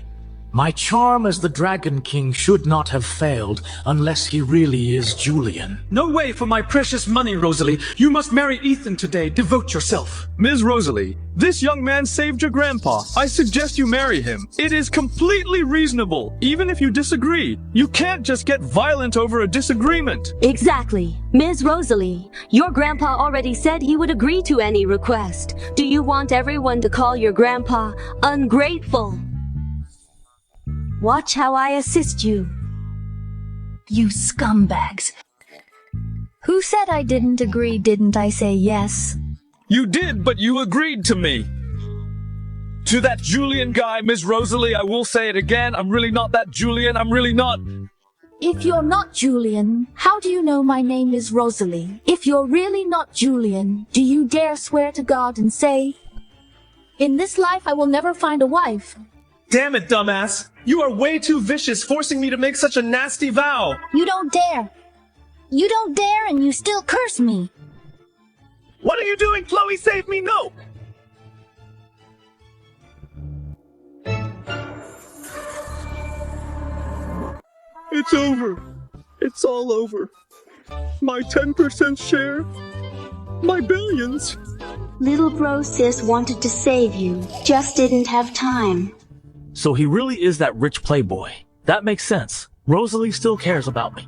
My charm as the Dragon King should not have failed unless he really is Julian. No way for my precious money, Rosalie. You must marry Ethan today. Devote yourself. Ms. Rosalie, this young man saved your grandpa. I suggest you marry him. It is completely reasonable, even if you disagree. You can't just get violent over a disagreement. Exactly. Ms. Rosalie, your grandpa already said he would agree to any request. Do you want everyone to call your grandpa ungrateful? Watch how I assist you. You scumbags. Who said I didn't agree? Didn't I say yes? You did, but you agreed to me. To that Julian guy, Ms. Rosalie, I will say it again. I'm really not that Julian. I'm really not. If you're not Julian, how do you know my name is Rosalie? If you're really not Julian, do you dare swear to God and say, in this life I will never find a wife? Damn it, dumbass. You are way too vicious, forcing me to make such a nasty vow. You don't dare. You don't dare and you still curse me. What are you doing, Chloe? Save me, no! It's over. It's all over. My 10% share. My billions. Little bro sis wanted to save you, just didn't have time. So he really is that rich playboy. That makes sense. Rosalie still cares about me.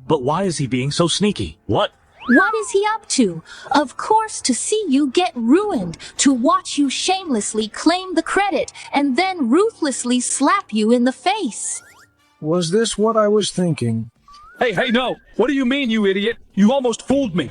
But why is he being so sneaky? What? What is he up to? Of course, to see you get ruined, to watch you shamelessly claim the credit, and then ruthlessly slap you in the face. Was this what I was thinking? Hey, no. What do you mean, you idiot? You almost fooled me.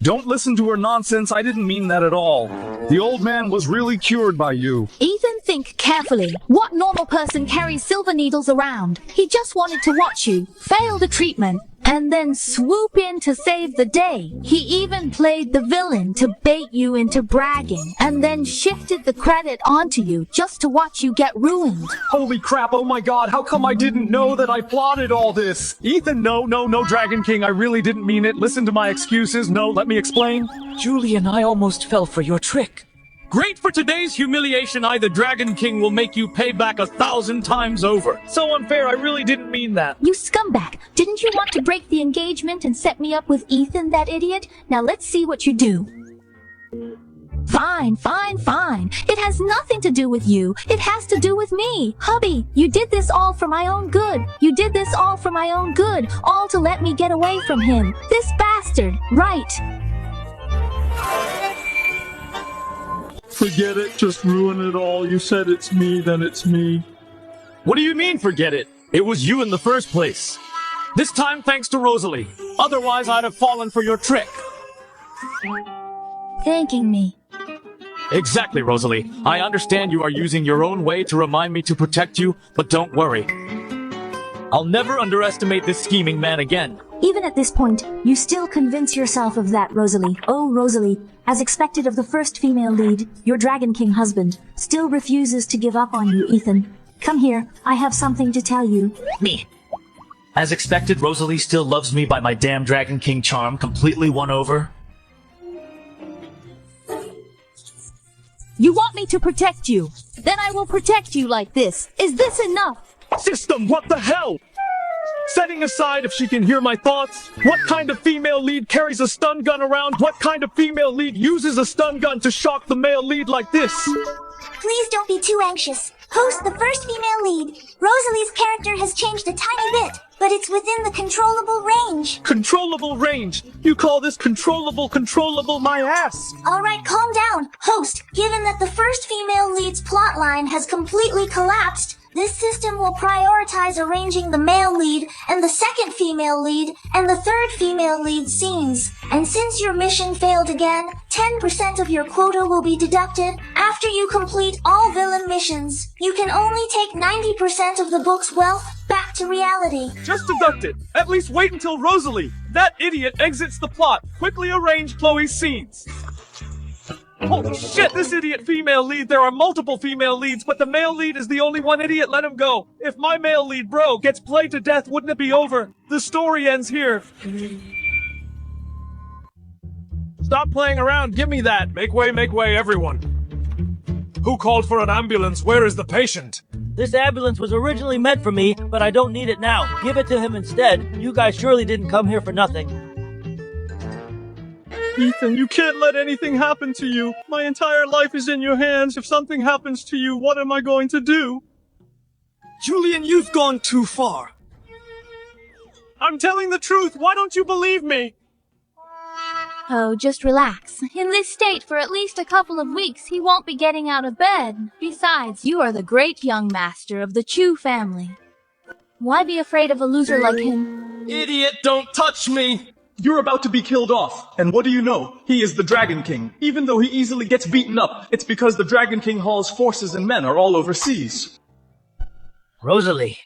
Don't listen to her nonsense. I didn't mean that at all. The old man was really cured by you. Ethan, think carefully. What normal person carries silver needles around? He just wanted to watch you fail the treatment and then swoop in to save the day. He even played the villain to bait you into bragging and then shifted the credit onto you just to watch you get ruined. Holy crap, oh my god, how come I didn't know that I plotted all this? Ethan, no, Dragon King, I really didn't mean it. Listen to my excuses. No, let me explain. Julian, I almost fell for your trick. Great for today's humiliation. I, the Dragon King, will make you pay back 1,000 times over. So unfair, I really didn't mean that. You scumbag! Didn't you want to break the engagement and set me up with Ethan, that idiot? Now let's see what you do. Fine. It has nothing to do with you. It has to do with me. Hubby, you did this all for my own good. You did this all for my own good. All to let me get away from him. This bastard. Right. Forget it, just ruin it all. You said it's me, then it's me. What do you mean, forget it? It was you in the first place. This time thanks to Rosalie. Otherwise, I'd have fallen for your trick. Thanking me. Exactly, Rosalie. I understand you are using your own way to remind me to protect you, but don't worry. I'll never underestimate this scheming man again. Even at this point, you still convince yourself of that, Rosalie. Oh, Rosalie, as expected of the first female lead, your Dragon King husband still refuses to give up on you, Ethan. Come here, I have something to tell you. Me. As expected, Rosalie still loves me by my damn Dragon King charm, completely won over. You want me to protect you? Then I will protect you like this. Is this enough? System, what the hell? Setting aside if she can hear my thoughts, what kind of female lead carries a stun gun around? What kind of female lead uses a stun gun to shock the male lead like this? Please don't be too anxious. Host, the first female lead. Rosalie's character has changed a tiny bit, but it's within the controllable range. Controllable range? You call this controllable my ass? Alright, calm down. Host, given that the first female lead's plotline has completely collapsed, this system will prioritize arranging the male lead and the second female lead and the third female lead scenes. And since your mission failed again, 10% of your quota will be deducted after you complete all villain missions. You can only take 90% of the book's wealth back to reality. Just deduct it. At least wait until Rosalie, that idiot, exits the plot. Quickly arrange Chloe's scenes. Holy shit, this idiot female lead. There are multiple female leads, but the male lead is the only one idiot. Let him go. If my male lead bro gets played to death, wouldn't it be over? The story ends here. Stop playing around. Give me that. Make way, everyone. Who called for an ambulance? Where is the patient? This ambulance was originally meant for me, but I don't need it now. Give it to him instead. You guys surely didn't come here for nothing. Ethan, you can't let anything happen to you. My entire life is in your hands. If something happens to you, what am I going to do? Julian, you've gone too far. I'm telling the truth. Why don't you believe me? Oh, just relax. In this state for at least a couple of weeks, he won't be getting out of bed. Besides, you are the great young master of the Chu family. Why be afraid of a loser like him? Idiot, don't touch me! You're about to be killed off, and what do you know? He is the Dragon King. Even though he easily gets beaten up, it's because the Dragon King Hall's forces and men are all overseas. Rosalie,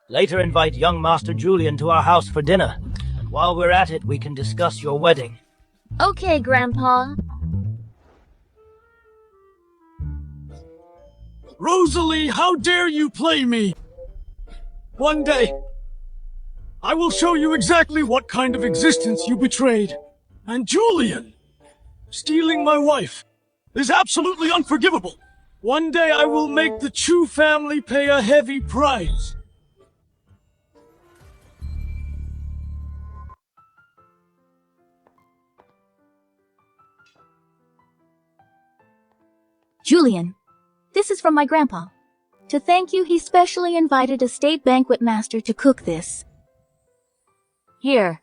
later invite young Master Julian to our house for dinner. And while we're at it, we can discuss your wedding. Okay, Grandpa. Rosalie, how dare you play me? One day, I will show you exactly what kind of existence you betrayed. And Julian, stealing my wife, is absolutely unforgivable. One day I will make the Chu family pay a heavy price. Julian, this is from my grandpa. To thank you, he specially invited a state banquet master to cook this. Here.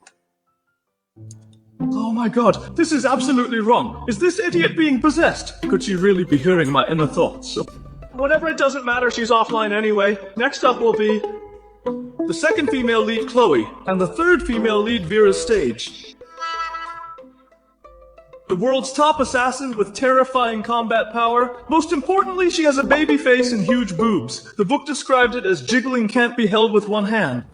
Oh my god, this is absolutely wrong. Is this idiot being possessed? Could she really be hearing my inner thoughts? Whatever, it doesn't matter, she's offline anyway. Next up will be the second female lead, Chloe, and the third female lead, Vera's stage. The world's top assassin with terrifying combat power. Most importantly, she has a baby face and huge boobs. The book described it as jiggling can't be held with one hand.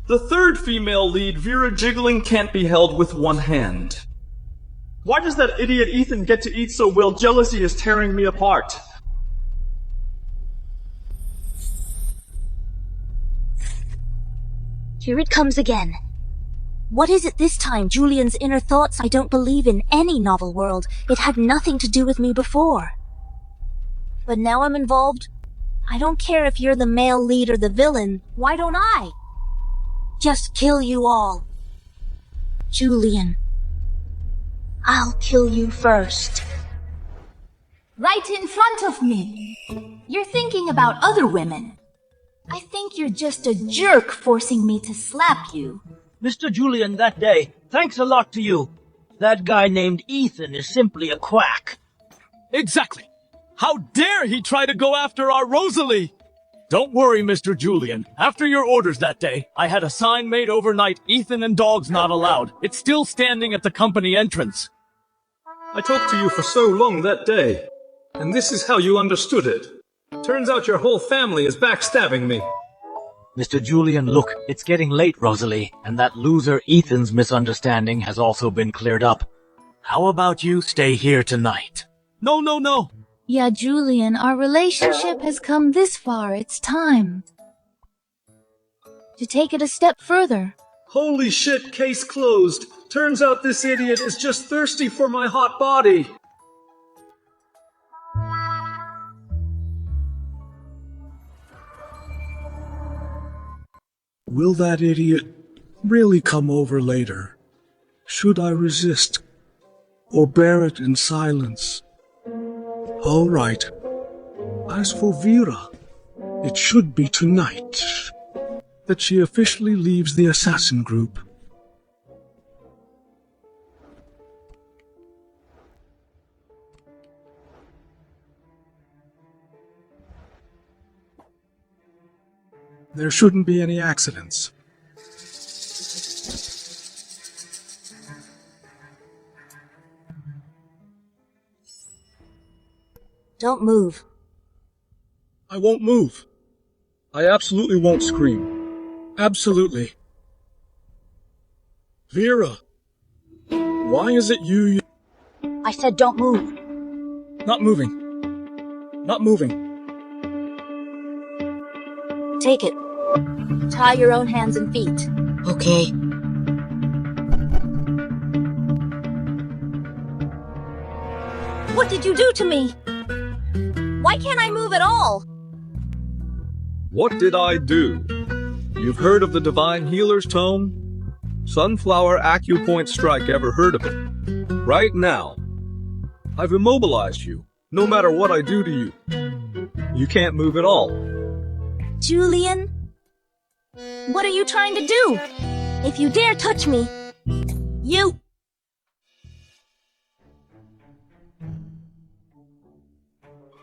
The third female lead, Vera, jiggling can't be held with one hand. Why does that idiot Ethan get to eat so well? Jealousy is tearing me apart. Here it comes again. What is it this time? Julian's inner thoughts? I don't believe in any novel world. It had nothing to do with me before. But now I'm involved. I don't care if you're the male lead or the villain. Why don't I just kill you all? Julian, I'll kill you first. Right in front of me. You're thinking about other women. I think you're just a jerk forcing me to slap you. Mr. Julian, that day, thanks a lot to you. That guy named Ethan is simply a quack. Exactly. How dare he try to go after our Rosalie? Don't worry, Mr. Julian. After your orders that day, I had a sign made overnight, Ethan and dogs not allowed. It's still standing at the company entrance. I talked to you for so long that day, and this is how you understood it. Turns out your whole family is backstabbing me. Mr. Julian, look, it's getting late, Rosalie, and that loser Ethan's misunderstanding has also been cleared up. How about you stay here tonight? No. Yeah, Julian, our relationship has come this far. It's time to take it a step further. Holy shit, case closed. Turns out this idiot is just thirsty for my hot body. Will that idiot really come over later? Should I resist or bear it in silence? All right. As for Vera, it should be tonight that she officially leaves the assassin group. There shouldn't be any accidents. Don't move. I won't move. I absolutely won't scream. Absolutely. Vera, why is it you? I said don't move. Not moving. Not moving. Take it. Tie your own hands and feet. Okay. What did you do to me? Why can't I move at all? What did I do? You've heard of the Divine Healer's Tome? Sunflower Acupoint Strike, ever heard of it? Right now, I've immobilized you. No matter what I do to you, you can't move at all. Julian? What are you trying to do? If you dare touch me, you...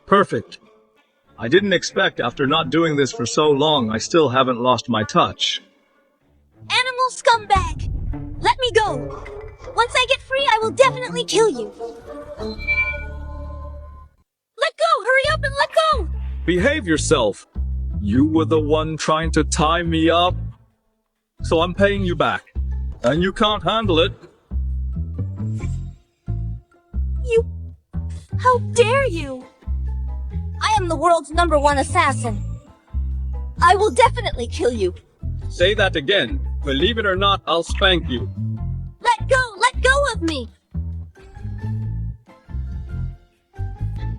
Perfect. I didn't expect after not doing this for so long I still haven't lost my touch. Animal scumbag! Let me go! Once I get free, I will definitely kill you. Let go! Hurry up and let go! Behave yourself. You were the one trying to tie me up. So I'm paying you back. And you can't handle it. You... How dare you! I am the world's #1 assassin. I will definitely kill you. Say that again. Believe it or not, I'll spank you. Let go of me!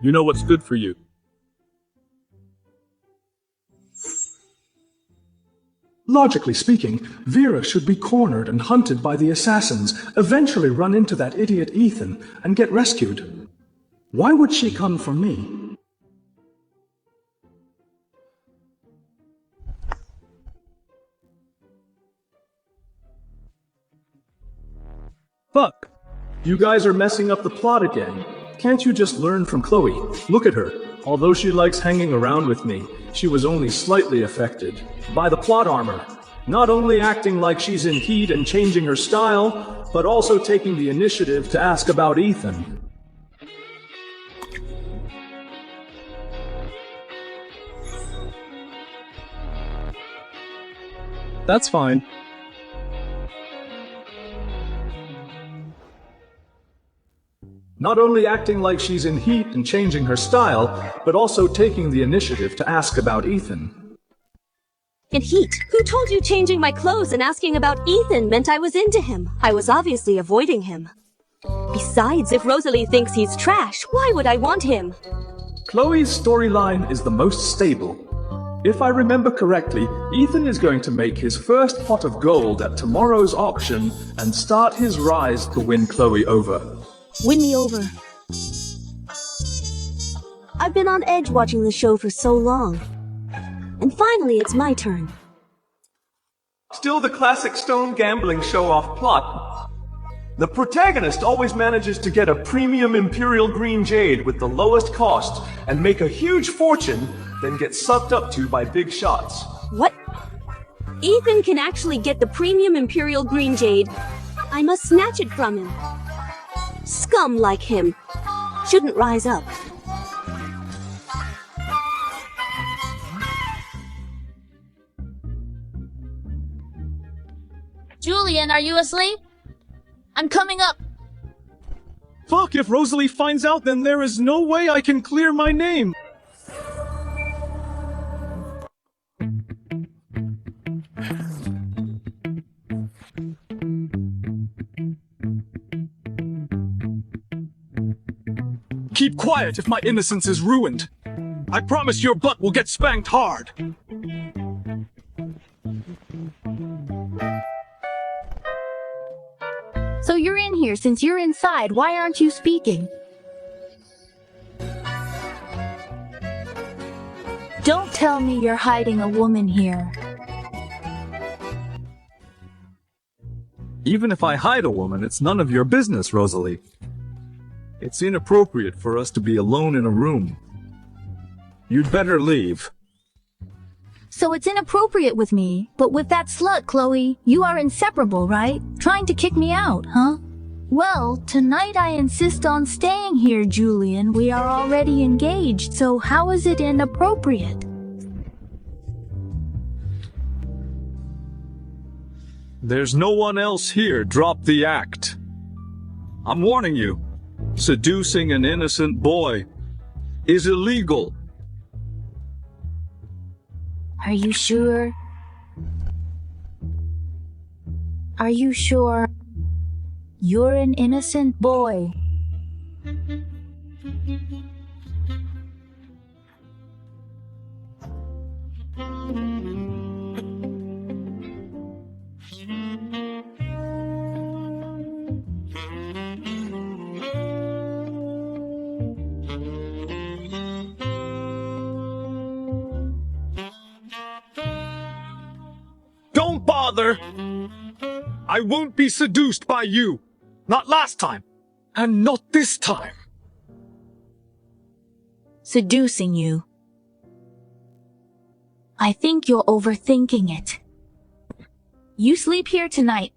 You know what's good for you. Logically speaking, Vera should be cornered and hunted by the assassins, eventually run into that idiot Ethan, and get rescued. Why would she come for me? Fuck. You guys are messing up the plot again. Can't you just learn from Chloe? Look at her. Although she likes hanging around with me, she was only slightly affected by the plot armor. Not only acting like she's in heat and changing her style, but also taking the initiative to ask about Ethan. That's fine. Not only acting like she's in heat and changing her style, but also taking the initiative to ask about Ethan. In heat? Who told you changing my clothes and asking about Ethan meant I was into him? I was obviously avoiding him. Besides, if Rosalie thinks he's trash, why would I want him? Chloe's storyline is the most stable. If I remember correctly, Ethan is going to make his first pot of gold at tomorrow's auction and start his rise to win Chloe over. Win me over. I've been on edge watching the show for so long. And finally, it's my turn. Still the classic stone gambling show-off plot. The protagonist always manages to get a premium imperial green jade with the lowest cost and make a huge fortune then get sucked up to by big shots. What? Ethan can actually get the premium Imperial Green Jade. I must snatch it from him. Scum like him shouldn't rise up. Julian, are you asleep? I'm coming up. Fuck, if Rosalie finds out, then there is no way I can clear my name. Keep quiet if my innocence is ruined. I promise your butt will get spanked hard. So you're in here. Since you're inside, why aren't you speaking? Don't tell me you're hiding a woman here. Even if I hide a woman, it's none of your business, Rosalie. It's inappropriate for us to be alone in a room. You'd better leave. So it's inappropriate with me, but with that slut, Chloe, you are inseparable, right? Trying to kick me out, huh? Well, tonight I insist on staying here, Julian. We are already engaged, so how is it inappropriate? There's no one else here. Drop the act. I'm warning you. Seducing an innocent boy is illegal. Are you sure? Are you sure? You're an innocent boy. Don't bother! I won't be seduced by you. Not last time. And not this time. Seducing you. I think you're overthinking it. You sleep here tonight.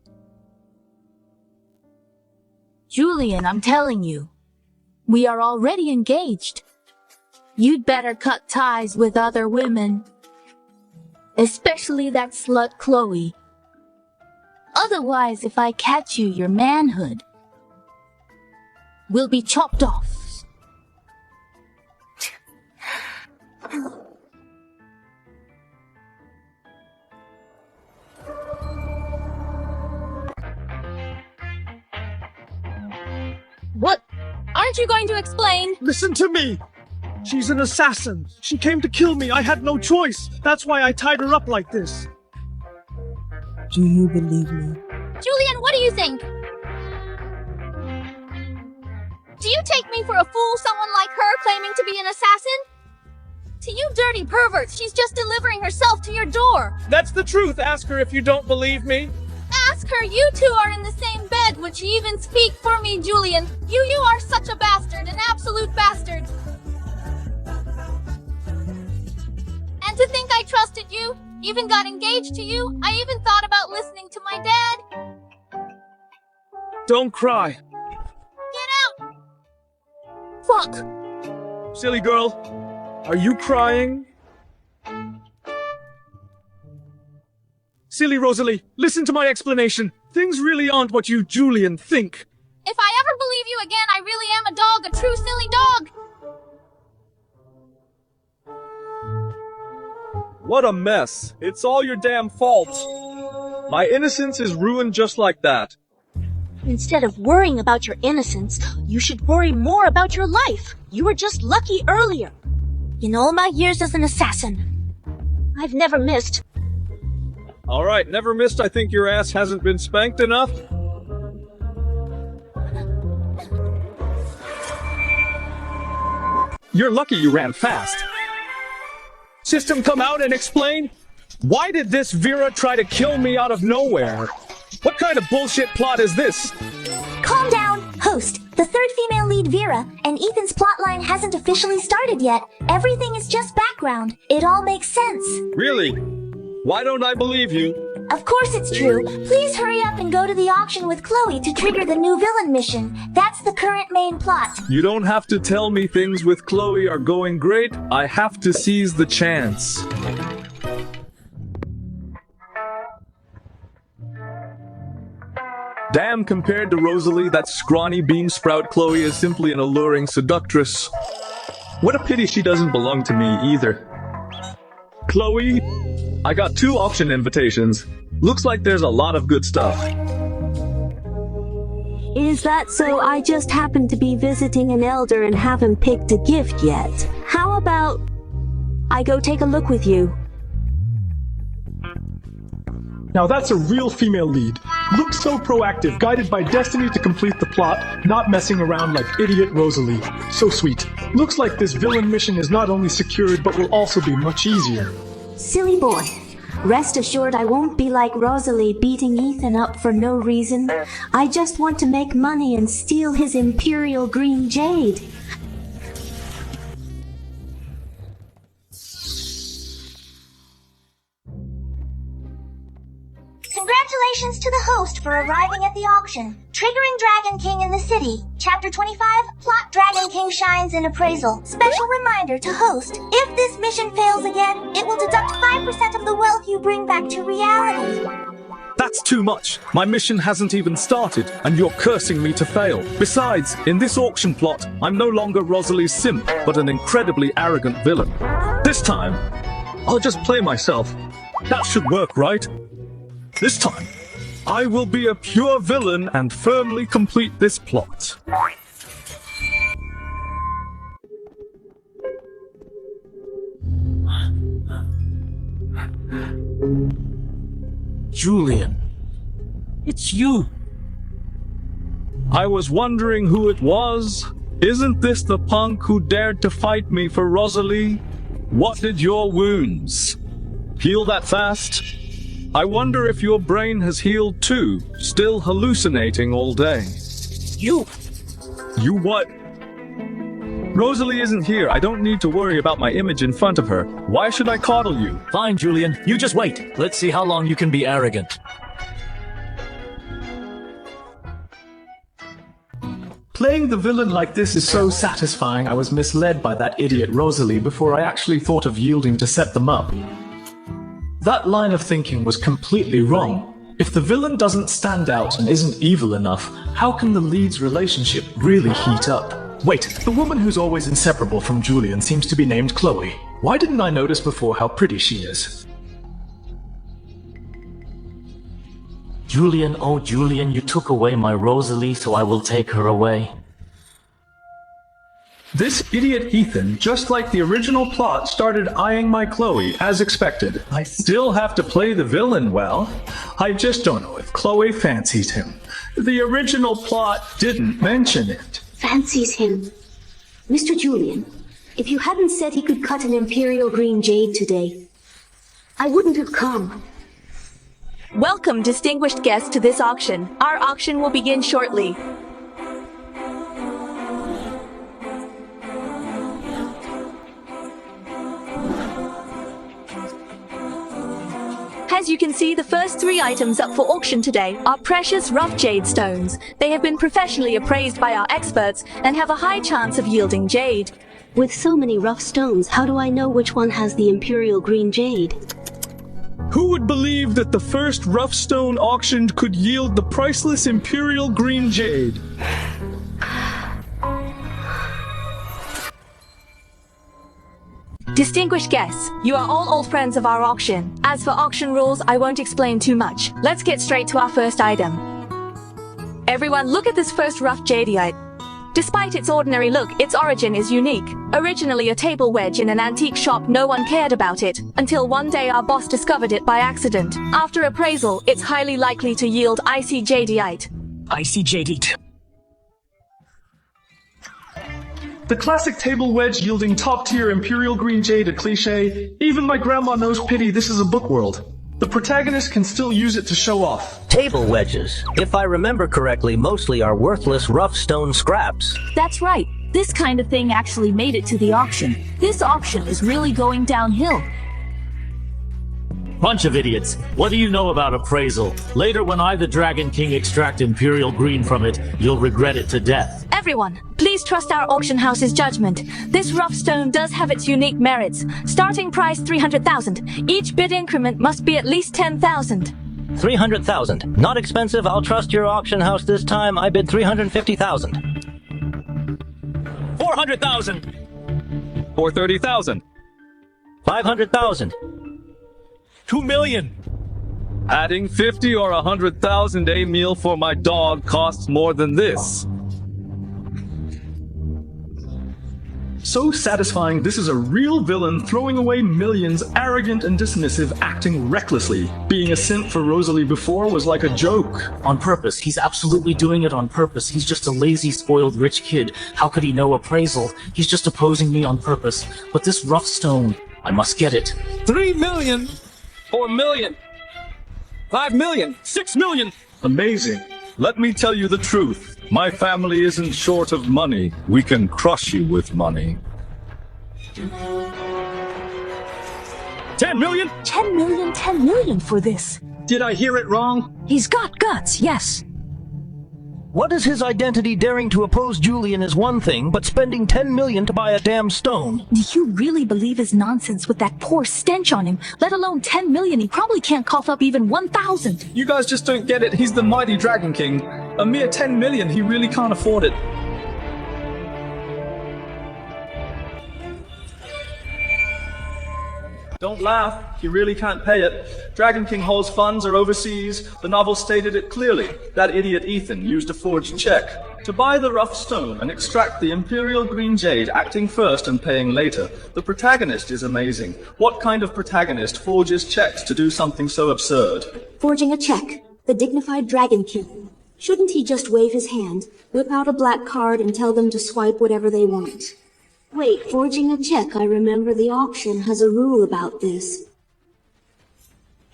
Julian, I'm telling you. We are already engaged. You'd better cut ties with other women. Especially that slut Chloe. Otherwise, if I catch you, your manhood will be chopped off. What? Aren't you going to explain? Listen to me! She's an assassin. She came to kill me. I had no choice. That's why I tied her up like this. Do you believe me? Julian, what do you think? Do you take me for a fool, someone like her claiming to be an assassin? To you dirty perverts, she's just delivering herself to your door. That's the truth. Ask her if you don't believe me. Ask her, you two are in the same bed. Would she even speak for me, Julian? You are such a bastard, an absolute bastard. And to think I trusted you, even got engaged to you, I even thought about listening to my dad. Don't cry. Get out! Fuck! Silly girl, are you crying? Silly Rosalie, listen to my explanation. Things really aren't what you, Julian, think. If I ever believe you again, I really am a dog, a true silly dog. What a mess. It's all your damn fault. My innocence is ruined just like that. Instead of worrying about your innocence, you should worry more about your life. You were just lucky earlier. In all my years as an assassin, I've never missed. Alright, never missed. I think your ass hasn't been spanked enough. You're lucky you ran fast. System, come out and explain. Why did this Vera try to kill me out of nowhere? What kind of bullshit plot is this? Calm down, host. The third female female lead Vera, and Ethan's plotline hasn't officially started yet. Everything is just background. It all makes sense. Really? Why don't I believe you? Of course it's true. Please hurry up and go to the auction with Chloe to trigger the new villain mission. That's the current main plot. You don't have to tell me things with Chloe are going great. I have to seize the chance. Damn, compared to Rosalie, that scrawny bean sprout Chloe is simply an alluring seductress. What a pity she doesn't belong to me either. Chloe, I got 2 auction invitations. Looks like there's a lot of good stuff. Is that so? I just happened to be visiting an elder and haven't picked a gift yet. How about I go take a look with you? Now that's a real female lead. Looks so proactive, guided by destiny to complete the plot, not messing around like idiot Rosalie. So sweet. Looks like this villain mission is not only secured, but will also be much easier. Silly boy. Rest assured I won't be like Rosalie beating Ethan up for no reason. I just want to make money and steal his imperial green jade. Congratulations to the host for arriving at the auction. Triggering Dragon King in the City. Chapter 25, Plot Dragon King Shines in Appraisal. Special reminder to host, if this mission fails again, it will deduct 5% of the wealth you bring back to reality. That's too much. My mission hasn't even started, and you're cursing me to fail. Besides, in this auction plot, I'm no longer Rosalie's simp, but an incredibly arrogant villain. This time, I'll just play myself. That should work, right? This time, I will be a pure villain and firmly complete this plot. Julian, it's you. I was wondering who it was. Isn't this the punk who dared to fight me for Rosalie? What did your wounds? Heal that fast? I wonder if your brain has healed too, still hallucinating all day. You what? Rosalie isn't here. I don't need to worry about my image in front of her. Why should I coddle you? Fine, Julian. You just wait. Let's see how long you can be arrogant. Playing the villain like this is so satisfying. I was misled by that idiot Rosalie before I actually thought of yielding to set them up. That line of thinking was completely wrong. If the villain doesn't stand out and isn't evil enough, how can the lead's relationship really heat up? Wait, the woman who's always inseparable from Julian seems to be named Chloe. Why didn't I notice before how pretty she is? Julian, oh Julian, you took away my Rosalie, so I will take her away. This idiot Ethan, just like the original plot, started eyeing my Chloe, as expected. I still have to play the villain well. I just don't know if Chloe fancies him. The original plot didn't mention it. Fancies him. Mr. Julian, if you hadn't said he could cut an imperial green jade today, I wouldn't have come. Welcome, distinguished guests, to this auction. Our auction will begin shortly. As you can see, the first 3 items up for auction today are precious rough jade stones. They have been professionally appraised by our experts and have a high chance of yielding jade. With so many rough stones, how do I know which one has the imperial green jade? Who would believe that the first rough stone auctioned could yield the priceless imperial green jade? Distinguished guests, you are all old friends of our auction. As for auction rules, I won't explain too much. Let's get straight to our first item. Everyone, look at this first rough jadeite. Despite its ordinary look, its origin is unique. Originally a table wedge in an antique shop, no one cared about it, until one day our boss discovered it by accident. After appraisal, it's highly likely to yield icy jadeite. Icy jadeite. The classic table wedge yielding top-tier imperial green jade, a cliche. Even my grandma knows pity, this is a book world. The protagonist can still use it to show off. Table wedges, if I remember correctly, mostly are worthless rough stone scraps. That's right. This kind of thing actually made it to the auction. This auction is really going downhill. Bunch of idiots. What do you know about appraisal? Later, when I, the Dragon King, extract Imperial Green from it, you'll regret it to death. Everyone, please trust our auction house's judgment. This rough stone does have its unique merits. Starting price 300,000. Each bid increment must be at least 10,000. 300,000. Not expensive. I'll trust your auction house this time. I bid 350,000. 400,000. 430,000. 500,000. 2 million. Adding 50 or 100,000 a meal for my dog costs more than this. So satisfying, this is a real villain throwing away millions, arrogant and dismissive, acting recklessly. Being a simp for Rosalie before was like a joke. On purpose. He's absolutely doing it on purpose. He's just a lazy, spoiled rich kid. How could he know appraisal? He's just opposing me on purpose. But this rough stone, I must get it. 3 million. 4 million. 5 million. 6 million. Amazing. Let me tell you the truth. My family isn't short of money. We can crush you with money. 10 million? 10 million, 10 million for this. Did I hear it wrong? He's got guts, yes. What is his identity? Daring to oppose Julian is one thing, but spending 10 million to buy a damn stone. Do you really believe his nonsense with that poor stench on him? Let alone 10 million, he probably can't cough up even 1,000. You guys just don't get it. He's the mighty Dragon King. A mere 10 million, he really can't afford it. Don't laugh, he really can't pay it. Dragon King Hall's funds are overseas. The novel stated it clearly. That idiot Ethan used a forged check to buy the rough stone and extract the Imperial Green Jade, acting first and paying later. The protagonist is amazing. What kind of protagonist forges checks to do something so absurd? Forging a check. The dignified Dragon King. Shouldn't he just wave his hand, whip out a black card, and tell them to swipe whatever they want? Wait, forging a check. I remember the auction has a rule about this.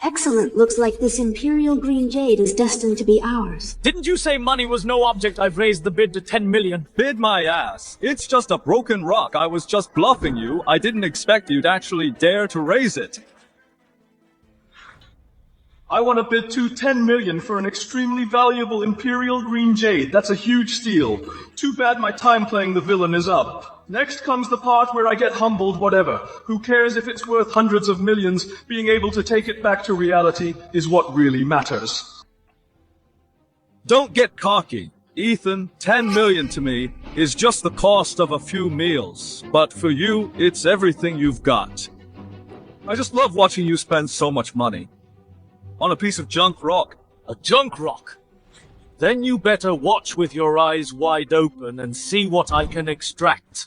Excellent. Looks like this Imperial Green Jade is destined to be ours. Didn't you say money was no object? I've raised the bid to 10 million. Bid my ass. It's just a broken rock. I was just bluffing you. I didn't expect you'd actually dare to raise it. I want to bid 10 million for an extremely valuable Imperial Green Jade. That's a huge steal. Too bad my time playing the villain is up. Next comes the part where I get humbled, whatever. Who cares if it's worth hundreds of millions? Being able to take it back to reality is what really matters. Don't get cocky. Ethan, 10 million to me is just the cost of a few meals. But for you, it's everything you've got. I just love watching you spend so much money. On a piece of junk rock. A junk rock? Then you better watch with your eyes wide open and see what I can extract.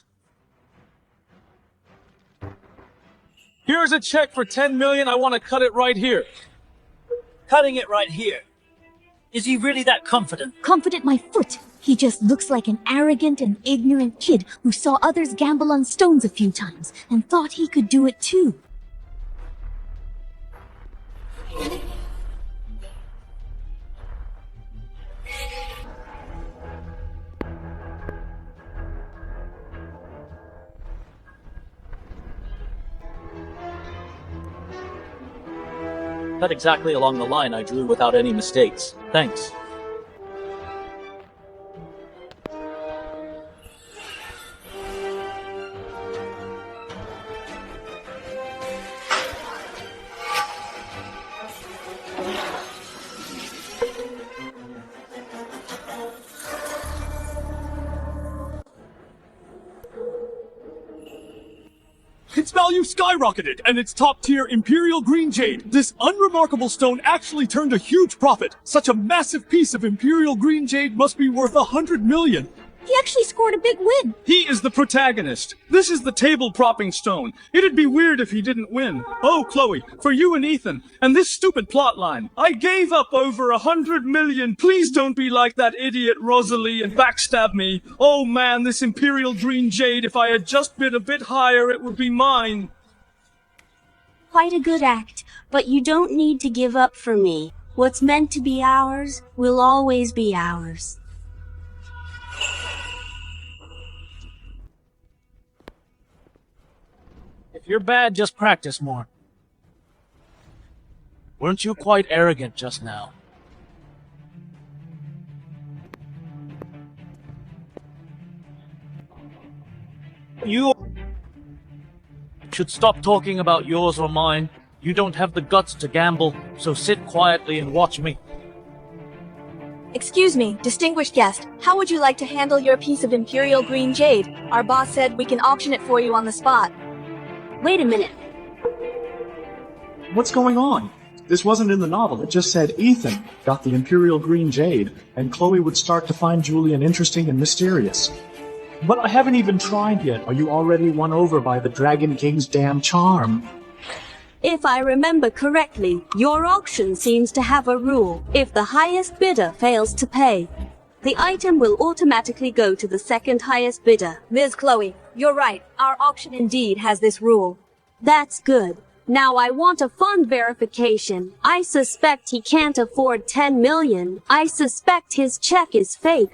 Here's a check for 10 million. I want to cut it right here. Cutting it right here. Is he really that confident? Confident my foot. He just looks like an arrogant and ignorant kid who saw others gamble on stones a few times and thought he could do it too. Cut exactly along the line I drew without any mistakes. Thanks. Its value skyrocketed, and its top-tier Imperial Green Jade. This unremarkable stone actually turned a huge profit. Such a massive piece of Imperial Green Jade must be worth 100 million. He actually scored a big win. He is the protagonist. This is the table-propping stone. It'd be weird if he didn't win. Oh, Chloe, for you and Ethan, and this stupid plotline. I gave up over 100 million. Please don't be like that idiot Rosalie and backstab me. Oh man, this Imperial Green Jade, if I had just bid a bit higher, it would be mine. Quite a good act, but you don't need to give up for me. What's meant to be ours will always be ours. If you're bad, just practice more. Weren't you quite arrogant just now? You should stop talking about yours or mine. You don't have the guts to gamble, so sit quietly and watch me. Excuse me, distinguished guest. How would you like to handle your piece of Imperial Green Jade? Our boss said we can auction it for you on the spot. Wait a minute. What's going on? This wasn't in the novel. It just said Ethan got the Imperial Green Jade, and Chloe would start to find Julian interesting and mysterious. But I haven't even tried yet. Are you already won over by the Dragon King's damn charm? If I remember correctly, your auction seems to have a rule. If the highest bidder fails to pay, the item will automatically go to the second highest bidder. Ms. Chloe, you're right. Our auction indeed has this rule. That's good. Now I want a fund verification. I suspect he can't afford 10 million. I suspect his check is fake.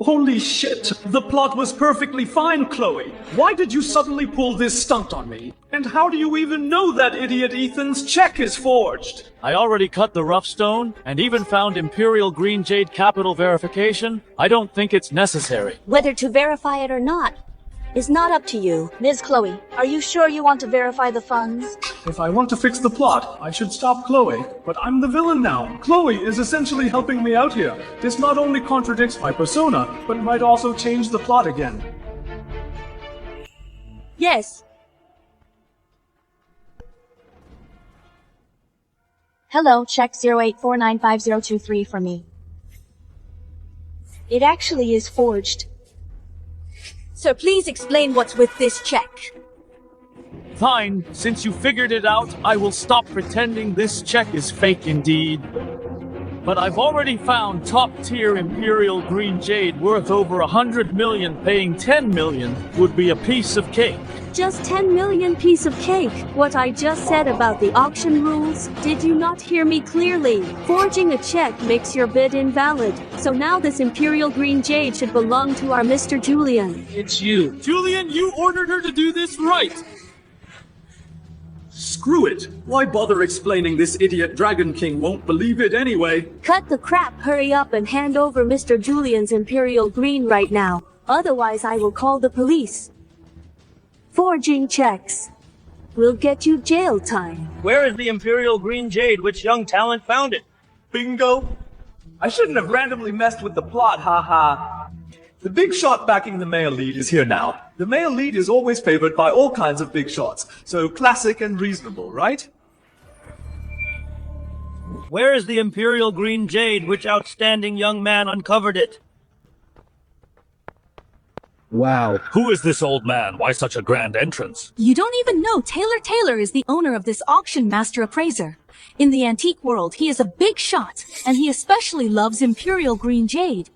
Holy shit! The plot was perfectly fine, Chloe. Why did you suddenly pull this stunt on me? And how do you even know that idiot Ethan's check is forged? I already cut the rough stone, and even found Imperial Green Jade capital verification. I don't think it's necessary. Whether to verify it or not is not up to you. Ms. Chloe, are you sure you want to verify the funds? If I want to fix the plot, I should stop Chloe. But I'm the villain now. Chloe is essentially helping me out here. This not only contradicts my persona, but might also change the plot again. Yes. Hello, check 084950023 for me. It actually is forged. So please explain what's with this check. Fine, since you figured it out, I will stop pretending this check is fake indeed. But I've already found top-tier Imperial Green Jade worth over 100 million. Paying 10 million would be a piece of cake. Just 10 million piece of cake. What I just said about the auction rules, did you not hear me clearly? Forging a check makes your bid invalid. So now this Imperial Green Jade should belong to our Mr. Julian. It's you. Julian, you ordered her to do this, right? Screw it! Why bother explaining? This idiot Dragon King won't believe it anyway. Cut the crap, hurry up and hand over Mr. Julian's Imperial Green right now. Otherwise I will call the police. Forging checks will get you jail time. Where is the Imperial Green Jade? Which young talent found it? Bingo! I shouldn't have randomly messed with the plot, haha. The big shot backing the male lead is here now. The male lead is always favored by all kinds of big shots, so classic and reasonable, right? Where is the Imperial Green Jade? Which outstanding young man uncovered it? Wow. Who is this old man? Why such a grand entrance? You don't even know Taylor is the owner of this auction master appraiser. In the antique world, he is a big shot, and he especially loves Imperial Green Jade.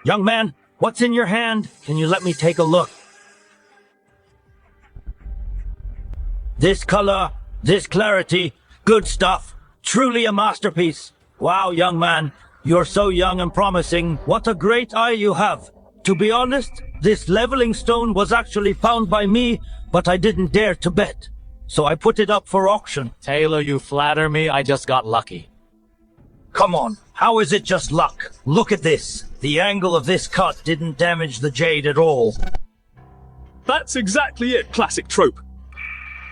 Young man, what's in your hand? Can you let me take a look? This color, this clarity, good stuff. Truly a masterpiece. Wow, young man, you're so young and promising. What a great eye you have. To be honest, this leveling stone was actually found by me, but I didn't dare to bet. So I put it up for auction. Taylor, you flatter me. I just got lucky. Come on, how is it just luck? Look at this. The angle of this cut didn't damage the jade at all. That's exactly it, classic trope.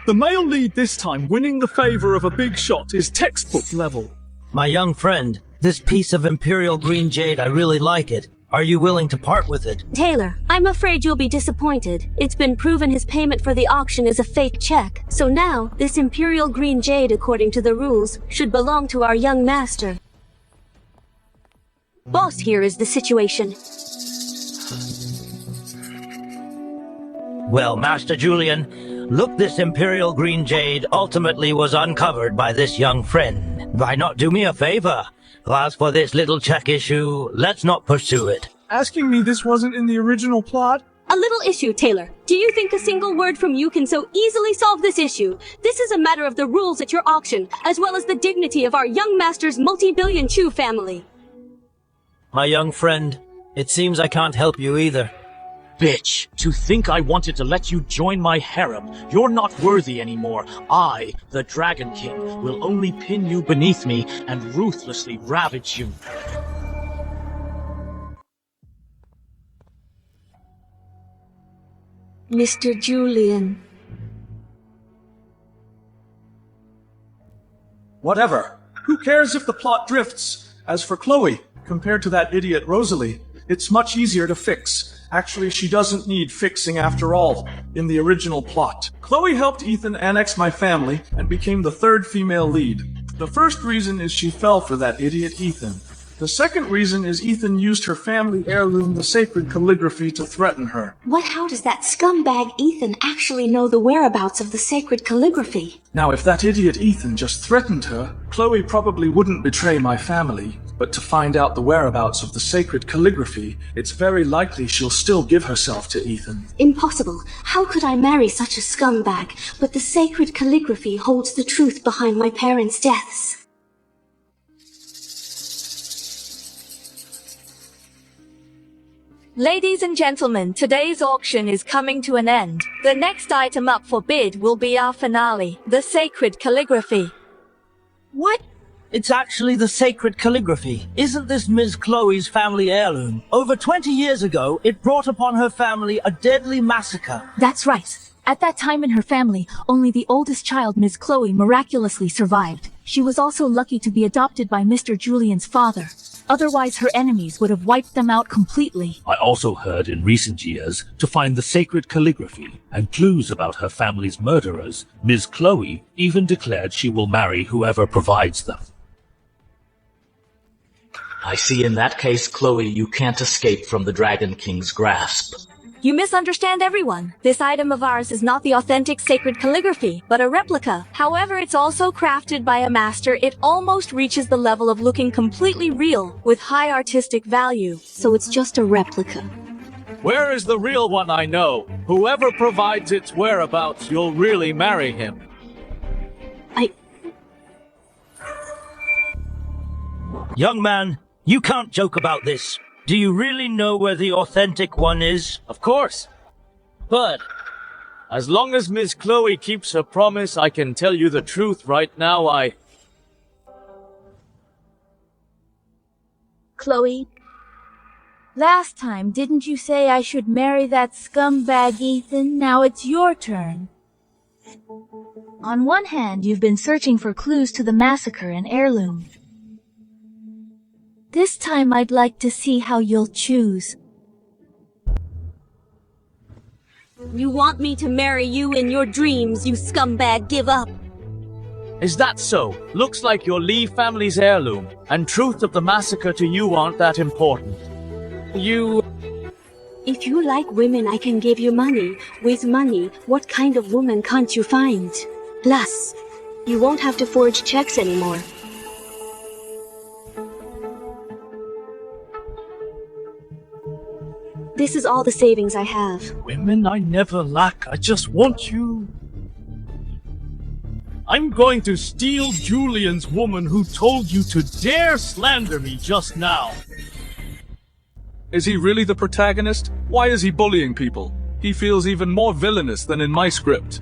The male lead this time winning the favor of a big shot is textbook level. My young friend, this piece of Imperial Green Jade, I really like it. Are you willing to part with it? Taylor, I'm afraid you'll be disappointed. It's been proven his payment for the auction is a fake check. So now, this Imperial Green Jade, according to the rules, should belong to our young master. Boss, here is the situation. Well, Master Julian, look, this Imperial Green Jade ultimately was uncovered by this young friend. Why not do me a favor? As for this little check issue, let's not pursue it. Asking me this wasn't in the original plot? A little issue, Taylor. Do you think a single word from you can so easily solve this issue? This is a matter of the rules at your auction, as well as the dignity of our young master's multi-billion Chu family. My young friend, it seems I can't help you either. Bitch, to think I wanted to let you join my harem. You're not worthy anymore. I, the Dragon King, will only pin you beneath me and ruthlessly ravage you. Mr. Julian. Whatever. Who cares if the plot drifts? As for Chloe, compared to that idiot Rosalie, it's much easier to fix. Actually, she doesn't need fixing after all. In the original plot, Chloe helped Ethan annex my family and became the third female lead. The first reason is she fell for that idiot Ethan. The second reason is Ethan used her family heirloom, the sacred calligraphy, to threaten her. How does that scumbag Ethan actually know the whereabouts of the sacred calligraphy? Now, if that idiot Ethan just threatened her, Chloe probably wouldn't betray my family. But to find out the whereabouts of the sacred calligraphy, it's very likely she'll still give herself to Ethan. Impossible. How could I marry such a scumbag? But the sacred calligraphy holds the truth behind my parents' deaths. Ladies and gentlemen, today's auction is coming to an end. The next item up for bid will be our finale, the sacred calligraphy. What? It's actually the sacred calligraphy. Isn't this Ms. Chloe's family heirloom? Over 20 years ago, it brought upon her family a deadly massacre. That's right. At that time in her family, only the oldest child, Ms. Chloe, miraculously survived. She was also lucky to be adopted by Mr. Julian's father. Otherwise, her enemies would have wiped them out completely. I also heard in recent years to find the sacred calligraphy and clues about her family's murderers. Ms. Chloe even declared she will marry whoever provides them. I see in that case, Chloe, you can't escape from the Dragon King's grasp. You misunderstand everyone. This item of ours is not the authentic sacred calligraphy, but a replica. However, it's also crafted by a master. It almost reaches the level of looking completely real, with high artistic value. So it's just a replica. Where is the real one I know? Whoever provides its whereabouts, you'll really marry him. Young man, you can't joke about this. Do you really know where the authentic one is? Of course. But as long as Miss Chloe keeps her promise, I can tell you the truth right now. Chloe, last time didn't you say I should marry that scumbag Ethan? Now it's your turn. On one hand, you've been searching for clues to the massacre and heirloom. This time I'd like to see how you'll choose. You want me to marry you in your dreams, you scumbag. Give up. Is that so? Looks like your Lee family's heirloom and truth of the massacre to you aren't that important. If you like women, I can give you money. With money, what kind of woman can't you find? Plus, you won't have to forge checks anymore. This is all the savings I have. Women I never lack, I just want you. I'm going to steal Julian's woman who told you to dare slander me just now. Is he really the protagonist? Why is he bullying people? He feels even more villainous than in my script.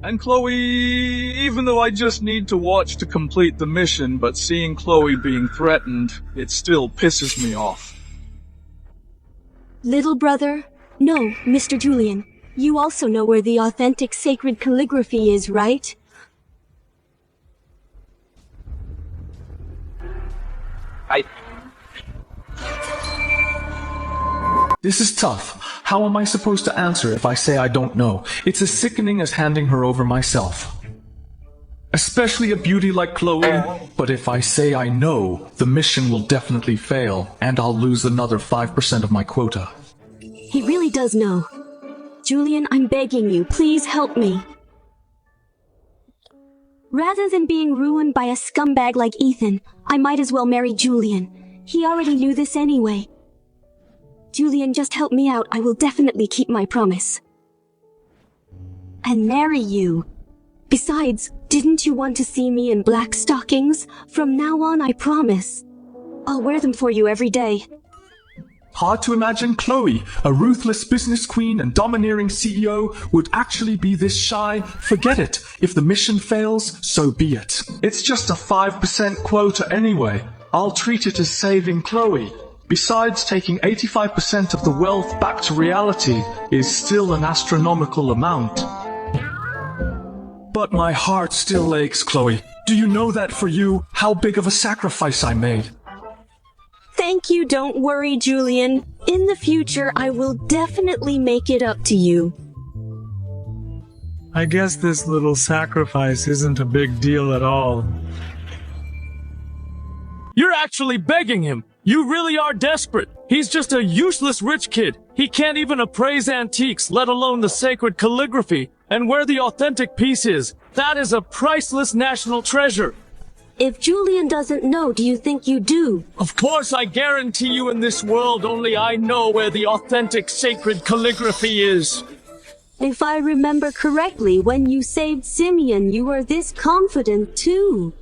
And Chloe, even though I just need to watch to complete the mission, but seeing Chloe being threatened, it still pisses me off. Little brother? No, Mr. Julian. You also know where the authentic sacred calligraphy is, right? This is tough. How am I supposed to answer if I say I don't know? It's as sickening as handing her over myself. Especially a beauty like Chloe. But if I say I know, the mission will definitely fail, and I'll lose another 5% of my quota. He really does know. Julian, I'm begging you, please help me. Rather than being ruined by a scumbag like Ethan, I might as well marry Julian. He already knew this anyway. Julian, just help me out. I will definitely keep my promise. And marry you. Besides, didn't you want to see me in black stockings? From now on, I promise. I'll wear them for you every day. Hard to imagine Chloe, a ruthless business queen and domineering CEO, would actually be this shy. Forget it. If the mission fails, so be it. It's just a 5% quota anyway. I'll treat it as saving Chloe. Besides, taking 85% of the wealth back to reality is still an astronomical amount. But my heart still aches, Chloe. Do you know that for you, how big of a sacrifice I made? Thank you, don't worry, Julian. In the future, I will definitely make it up to you. I guess this little sacrifice isn't a big deal at all. You're actually begging him. You really are desperate. He's just a useless rich kid. He can't even appraise antiques, let alone the sacred calligraphy. And where the authentic piece is, that is a priceless national treasure. If Julian doesn't know, do you think you do? Of course, I guarantee you in this world only I know where the authentic sacred calligraphy is. If I remember correctly, when you saved Simeon, you were this confident too.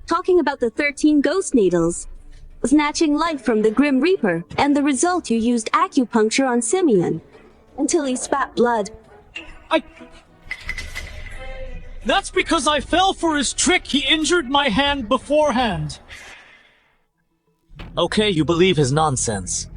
Talking about the 13 ghost needles. Snatching life from the Grim Reaper, and the result you used acupuncture on Simeon. Until he spat blood. That's because I fell for his trick. He injured my hand beforehand. Okay, you believe his nonsense.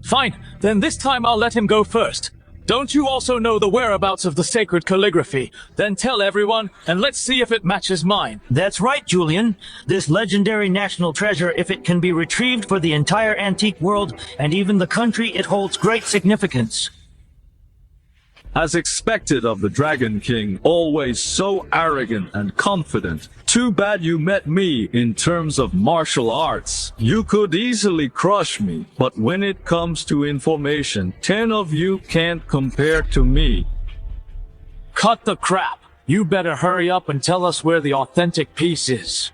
Fine, then this time I'll let him go first. Don't you also know the whereabouts of the sacred calligraphy? Then tell everyone, and let's see if it matches mine. That's right, Julian. This legendary national treasure, if it can be retrieved for the entire antique world and even the country, it holds great significance. As expected of the Dragon King, always so arrogant and confident. Too bad you met me in terms of martial arts. You could easily crush me, but when it comes to information, 10 of you can't compare to me. Cut the crap. You better hurry up and tell us where the authentic piece is.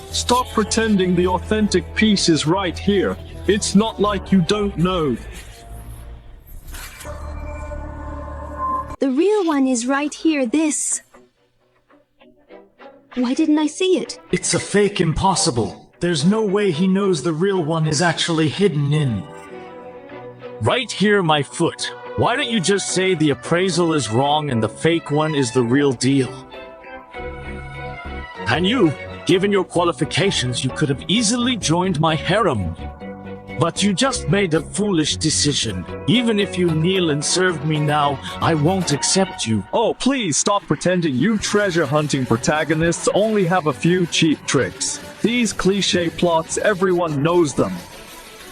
Stop pretending the authentic piece is right here. It's not like you don't know. The real one is right here, this. Why didn't I see it? It's a fake impossible. There's no way he knows the real one is actually hidden in. Right here, my foot. Why don't you just say the appraisal is wrong and the fake one is the real deal? And you, given your qualifications, you could have easily joined my harem. But you just made a foolish decision. Even if you kneel and serve me now, I won't accept you. Oh, please stop pretending you treasure-hunting protagonists only have a few cheap tricks. These cliché plots, everyone knows them.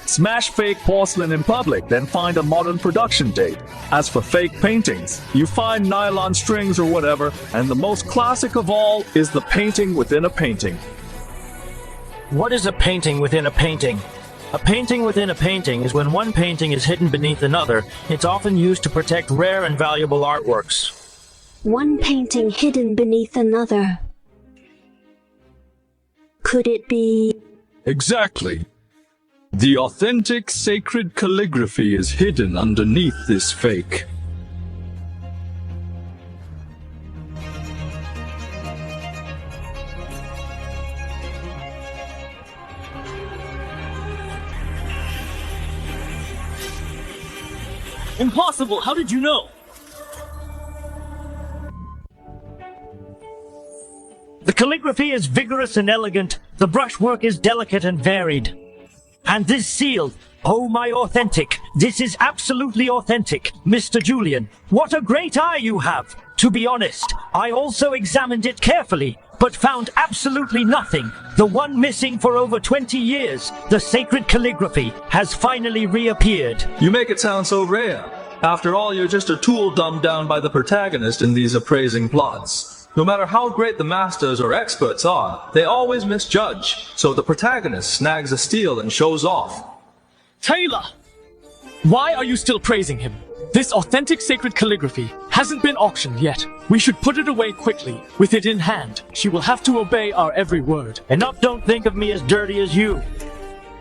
Smash fake porcelain in public, then find a modern production date. As for fake paintings, you find nylon strings or whatever, and the most classic of all is the painting within a painting. What is a painting within a painting? A painting within a painting is when one painting is hidden beneath another. It's often used to protect rare and valuable artworks. One painting hidden beneath another. Could it be... Exactly. The authentic sacred calligraphy is hidden underneath this fake. Impossible! How did you know? The calligraphy is vigorous and elegant. The brushwork is delicate and varied. And this seal, oh my authentic. This is absolutely authentic. Mr. Julian, what a great eye you have. To be honest, I also examined it carefully, but found absolutely nothing. The one missing for over 20 years, the sacred calligraphy, has finally reappeared. You make it sound so rare. After all, you're just a tool dumbed down by the protagonist in these appraising plots. No matter how great the masters or experts are, they always misjudge, so the protagonist snags a steal and shows off. Taylor! Why are you still praising him? This authentic sacred calligraphy hasn't been auctioned yet. We should put it away quickly. With it in hand, she will have to obey our every word. Enough don't think of me as dirty as you.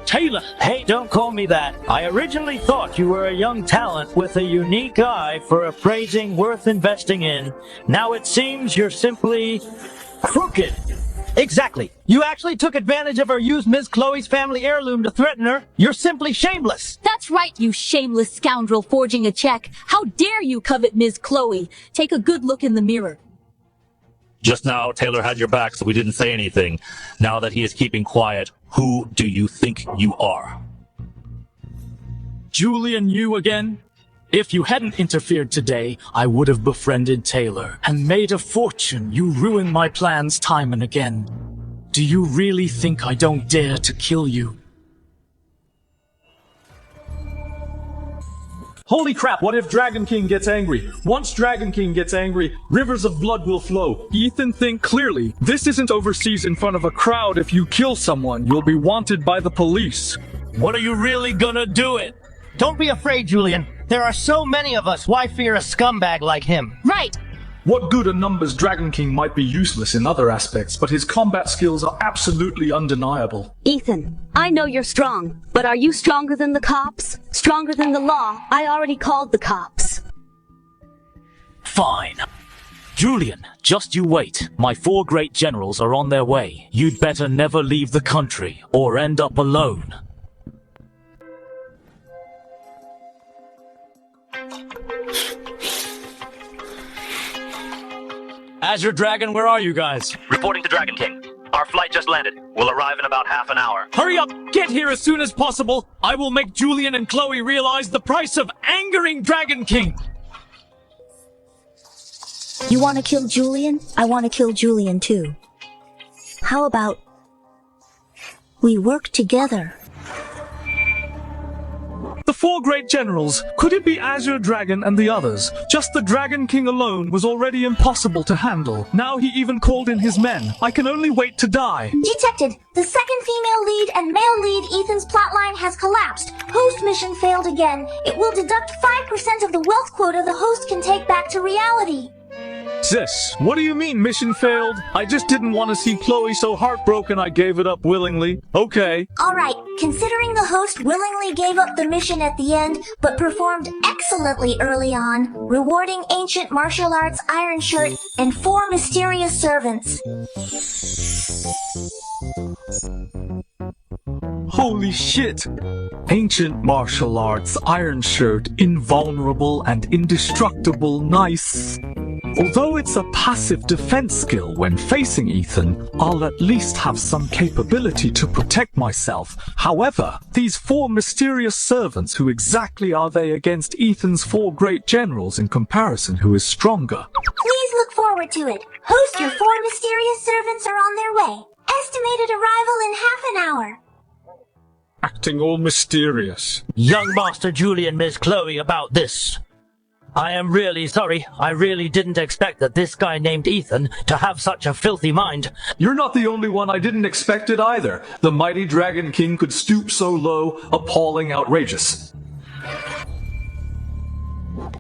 Taylor! Hey, don't call me that. I originally thought you were a young talent with a unique eye for appraising worth investing in. Now it seems you're simply crooked. Exactly. You actually took advantage of her used Miss Chloe's family heirloom to threaten her. You're simply shameless. That's right, you shameless scoundrel forging a check. How dare you covet Ms. Chloe? Take a good look in the mirror. Just now, Taylor had your back, so we didn't say anything. Now that he is keeping quiet, who do you think you are? Julian, you again? If you hadn't interfered today, I would have befriended Taylor and made a fortune. You ruined my plans time and again. Do you really think I don't dare to kill you? Holy crap, what if Dragon King gets angry? Once Dragon King gets angry, rivers of blood will flow. Ethan, think clearly. This isn't overseas in front of a crowd. If you kill someone, you'll be wanted by the police. What are you really gonna do it? Don't be afraid, Julian. There are so many of us. Why fear a scumbag like him? Right! What good in numbers, Dragon King might be useless in other aspects, but his combat skills are absolutely undeniable. Ethan, I know you're strong, but are you stronger than the cops? Stronger than the law? I already called the cops. Fine. Julian, just you wait. My 4 great generals are on their way. You'd better never leave the country, or end up alone. Azure Dragon, where are you guys? Reporting to Dragon King. Our flight just landed. We'll arrive in about half an hour. Hurry up! Get here as soon as possible! I will make Julian and Chloe realize the price of angering Dragon King! You want to kill Julian? I want to kill Julian too. How about we work together? The 4 great generals. Could it be Azure Dragon and the others? Just the Dragon King alone was already impossible to handle. Now he even called in his men. I can only wait to die. Detected. The second female lead and male lead Ethan's plotline has collapsed. Host mission failed again. It will deduct 5% of the wealth quota the host can take back to reality. Sis, what do you mean mission failed? I just didn't want to see Chloe so heartbroken I gave it up willingly. Okay. Alright, considering the host willingly gave up the mission at the end, but performed excellently early on, rewarding ancient martial arts iron shirt and 4 mysterious servants. Holy shit! Ancient martial arts, iron shirt, invulnerable and indestructible, nice. Although it's a passive defense skill when facing Ethan, I'll at least have some capability to protect myself. However, these 4 mysterious servants, who exactly are they against Ethan's 4 great generals in comparison? Who is stronger? Please look forward to it. Host, your 4 mysterious servants are on their way. Estimated arrival in half an hour. Acting all mysterious. Young Master Julian, Miss Chloe, about this. I am really sorry. I really didn't expect that this guy named Ethan to have such a filthy mind. You're not the only one. I didn't expect it either. The mighty Dragon King could stoop so low, appalling, outrageous.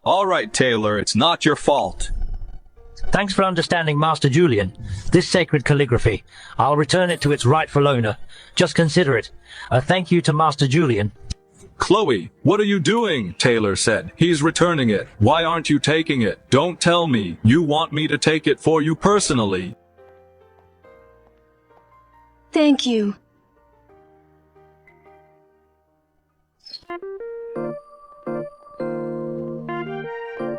All right, Taylor, it's not your fault. Thanks for understanding, Master Julian. This sacred calligraphy, I'll return it to its rightful owner. Just consider it. A thank you to Master Julian. Chloe, what are you doing? Taylor said. He's returning it. Why aren't you taking it? Don't tell me. You want me to take it for you personally. Thank you.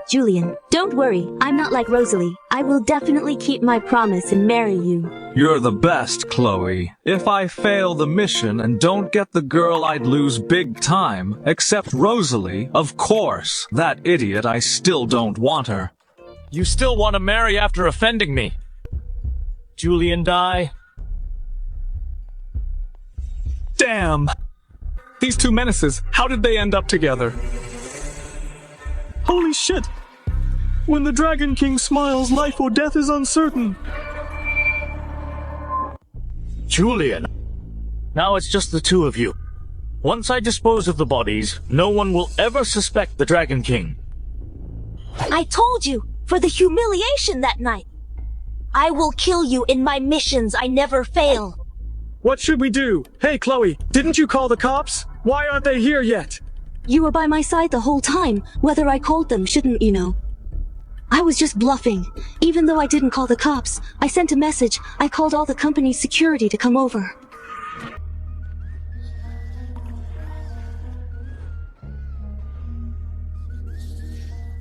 Julian, don't worry. I'm not like Rosalie. I will definitely keep my promise and marry you. You're the best, Chloe. If I fail the mission and don't get the girl, I'd lose big time. Except Rosalie, of course. That idiot, I still don't want her. You still want to marry after offending me? Julian die? Damn! These 2 menaces, how did they end up together? Holy shit! When the Dragon King smiles, life or death is uncertain. Julian! Now it's just the 2 of you. Once I dispose of the bodies, no one will ever suspect the Dragon King. I told you, for the humiliation that night. I will kill you in my missions. I never fail. What should we do? Hey, Chloe, didn't you call the cops? Why aren't they here yet? You were by my side the whole time. Whether I called them, shouldn't you know? I was just bluffing. Even though I didn't call the cops, I sent a message. I called all the company's security to come over.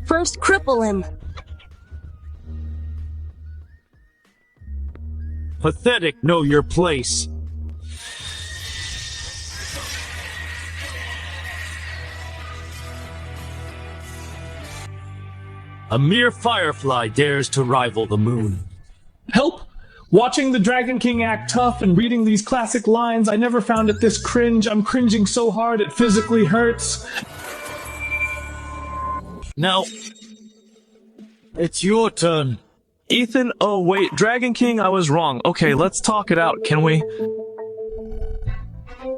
First, cripple him. Pathetic, know your place. A mere firefly dares to rival the moon. Help! Watching the Dragon King act tough and reading these classic lines, I never found it this cringe. I'm cringing so hard it physically hurts. Now, it's your turn. Ethan, oh wait, Dragon King, I was wrong. Okay, let's talk it out, can we?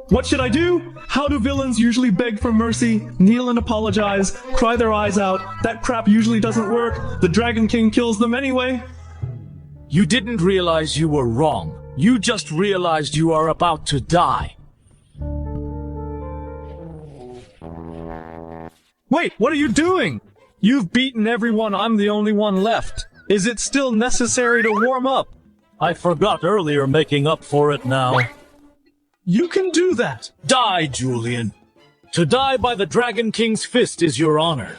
What should I do? How do villains usually beg for mercy, kneel and apologize, cry their eyes out? That crap usually doesn't work. The Dragon King kills them anyway. You didn't realize you were wrong. You just realized you are about to die. Wait, what are you doing? You've beaten everyone, I'm the only one left. Is it still necessary to warm up? I forgot earlier, making up for it now. You can do that. Die, Julian. To die by the Dragon King's fist is your honor.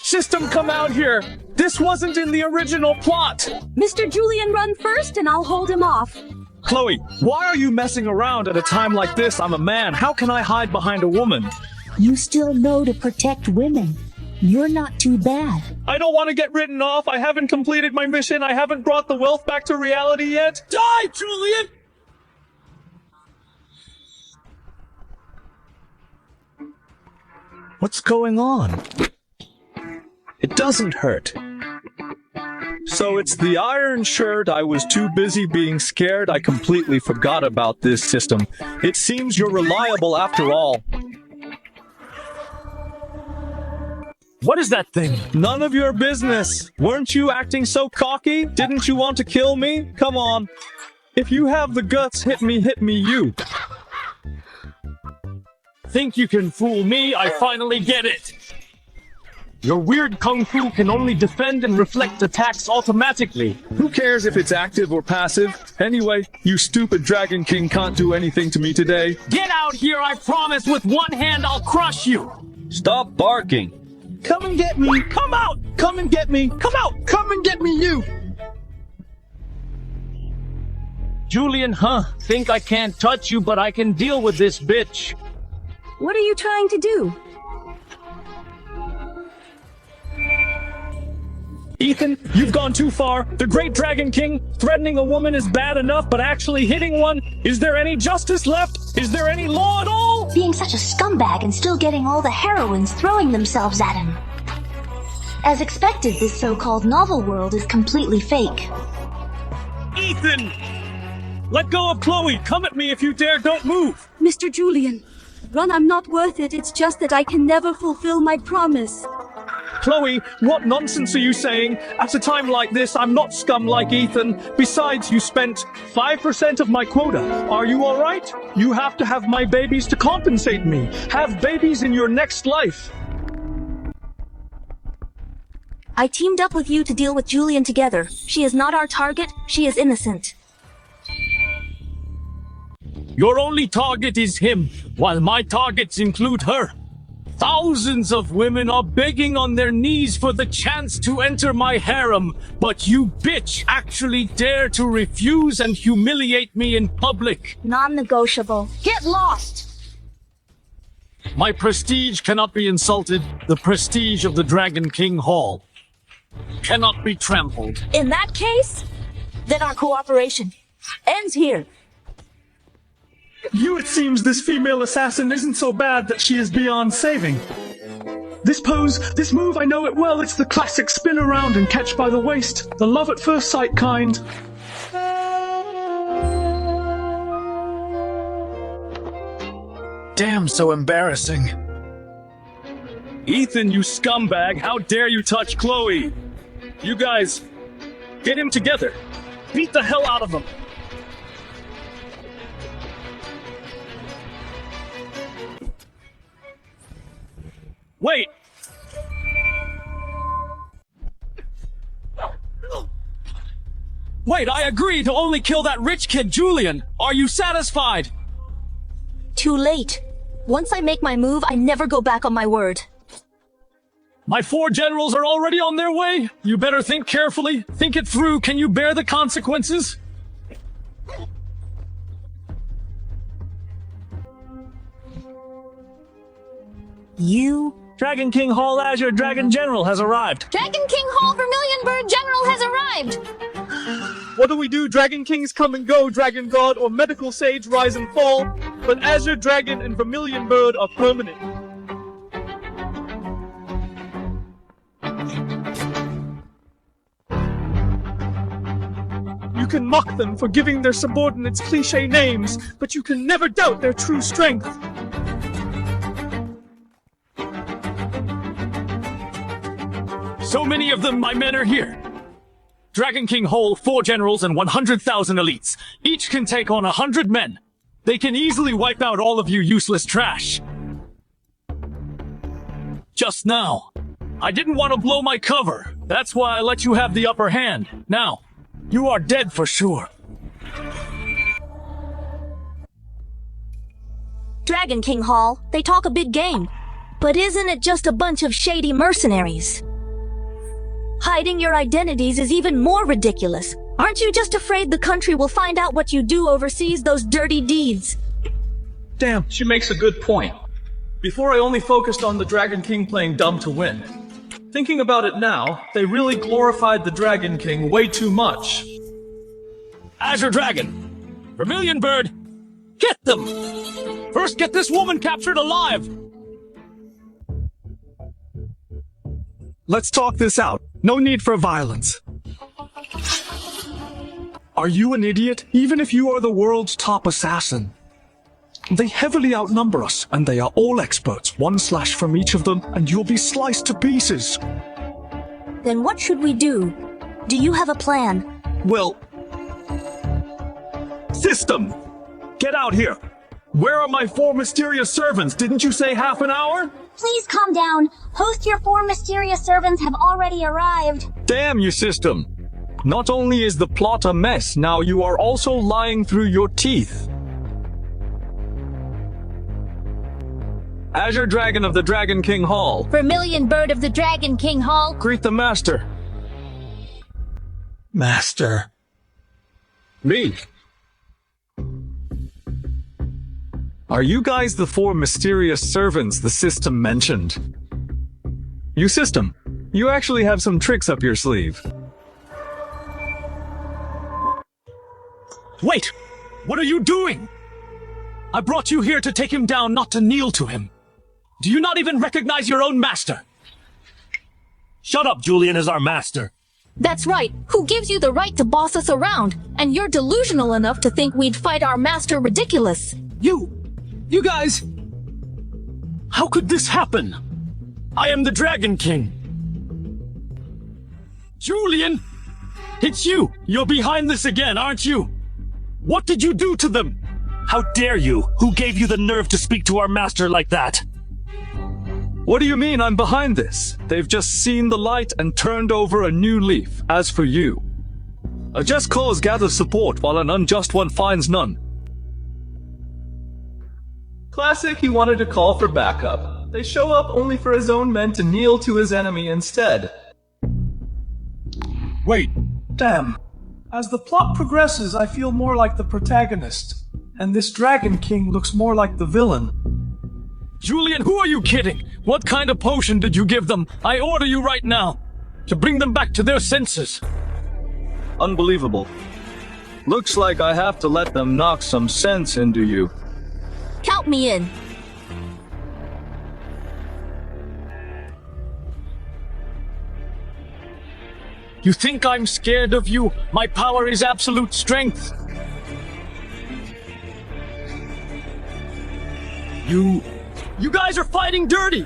System, come out here. This wasn't in the original plot. Mr. Julian, run first and I'll hold him off. Chloe, why are you messing around at a time like this? I'm a man. How can I hide behind a woman? You still know to protect women. You're not too bad. I don't want to get written off. I haven't completed my mission. I haven't brought the wealth back to reality yet. Die, Julian! What's going on? It doesn't hurt. So it's the iron shirt. I was too busy being scared. I completely forgot about this system. It seems you're reliable after all. What is that thing? None of your business. Weren't you acting so cocky? Didn't you want to kill me? Come on. If you have the guts, hit me, you. Think you can fool me? I finally get it. Your weird kung fu can only defend and reflect attacks automatically. Who cares if it's active or passive? Anyway, you stupid Dragon King can't do anything to me today. Get out here, I promise. With one hand, I'll crush you. Stop barking. Come and get me. Come out. Come and get me. Come out. Come and get me, you. Julian, think I can't touch you, but I can deal with this bitch. What are you trying to do? Ethan, you've gone too far. The great Dragon King, threatening a woman is bad enough, but actually hitting one? Is there any justice left? Is there any law at all? Being such a scumbag and still getting all the heroines throwing themselves at him. As expected, this so-called novel world is completely fake. Ethan! Let go of Chloe! Come at me if you dare, don't move! Mr. Julian, run, I'm not worth it. It's just that I can never fulfill my promise. Chloe, what nonsense are you saying? At a time like this, I'm not scum like Ethan. Besides, you spent 5% of my quota. Are you alright? You have to have my babies to compensate me. Have babies in your next life. I teamed up with you to deal with Julian together. She is not our target. She is innocent. Your only target is him, while my targets include her. Thousands of women are begging on their knees for the chance to enter my harem, but you bitch actually dare to refuse and humiliate me in public. Non-negotiable. Get lost! My prestige cannot be insulted. The prestige of the Dragon King Hall cannot be trampled. In that case, then our cooperation ends here. It seems this female assassin isn't so bad that she is beyond saving. This pose, this move, I know it well. It's the classic spin around and catch by the waist. The love at first sight kind. Damn, so embarrassing. Ethan, you scumbag, how dare you touch Chloe? You guys, get him together. Beat the hell out of him. Wait! Wait, I agree to only kill that rich kid, Julian. Are you satisfied? Too late. Once I make my move, I never go back on my word. My 4 generals are already on their way. You better think carefully. Think it through. Can you bear the consequences? You? Dragon King Hall Azure Dragon General has arrived. Dragon King Hall Vermilion Bird General has arrived! What do we do? Dragon Kings come and go, Dragon God or Medical Sage rise and fall, but Azure Dragon and Vermilion Bird are permanent. You can mock them for giving their subordinates cliché names, but you can never doubt their true strength. So many of them, my men are here. Dragon King Hole, 4 generals and 100,000 elites. Each can take on 100 men. They can easily wipe out all of you useless trash. Just now. I didn't want to blow my cover. That's why I let you have the upper hand. Now, you are dead for sure. Dragon King Hall, they talk a big game. But isn't it just a bunch of shady mercenaries? Hiding your identities is even more ridiculous. Aren't you just afraid the country will find out what you do overseas, those dirty deeds? Damn, she makes a good point. Before I only focused on the Dragon King playing dumb to win. Thinking about it now, they really glorified the Dragon King way too much. Azure Dragon! Vermilion Bird! Get them! First get this woman captured alive! Let's talk this out. No need for violence. Are you an idiot? Even if you are the world's top assassin. They heavily outnumber us, and they are all experts. 1 slash from each of them, and you'll be sliced to pieces. Then what should we do? Do you have a plan? Well... System! Get out here! Where are my 4 mysterious servants? Didn't you say half an hour? Please calm down. Host, your 4 mysterious servants have already arrived. Damn you, System! Not only is the plot a mess, now you are also lying through your teeth. Azure Dragon of the Dragon King Hall. Vermilion Bird of the Dragon King Hall. Greet the Master. Master. Me. Are you guys the 4 mysterious servants the System mentioned? You System, you actually have some tricks up your sleeve. Wait! What are you doing? I brought you here to take him down, not to kneel to him. Do you not even recognize your own master? Shut up, Julian is our master. That's right. Who gives you the right to boss us around? And you're delusional enough to think we'd fight our master ridiculous. You guys! How could this happen? I am the Dragon King. Julian! It's you! You're behind this again, aren't you? What did you do to them? How dare you? Who gave you the nerve to speak to our master like that? What do you mean I'm behind this? They've just seen the light and turned over a new leaf. As for you, a just cause gathers support while an unjust one finds none. Classic, he wanted to call for backup. They show up only for his own men to kneel to his enemy instead. Wait, damn. As the plot progresses, I feel more like the protagonist. And this Dragon King looks more like the villain. Julian, who are you kidding? What kind of potion did you give them? I order you right now to bring them back to their senses. Unbelievable. Looks like I have to let them knock some sense into you. Count me in. You think I'm scared of you? My power is absolute strength. You guys are fighting dirty!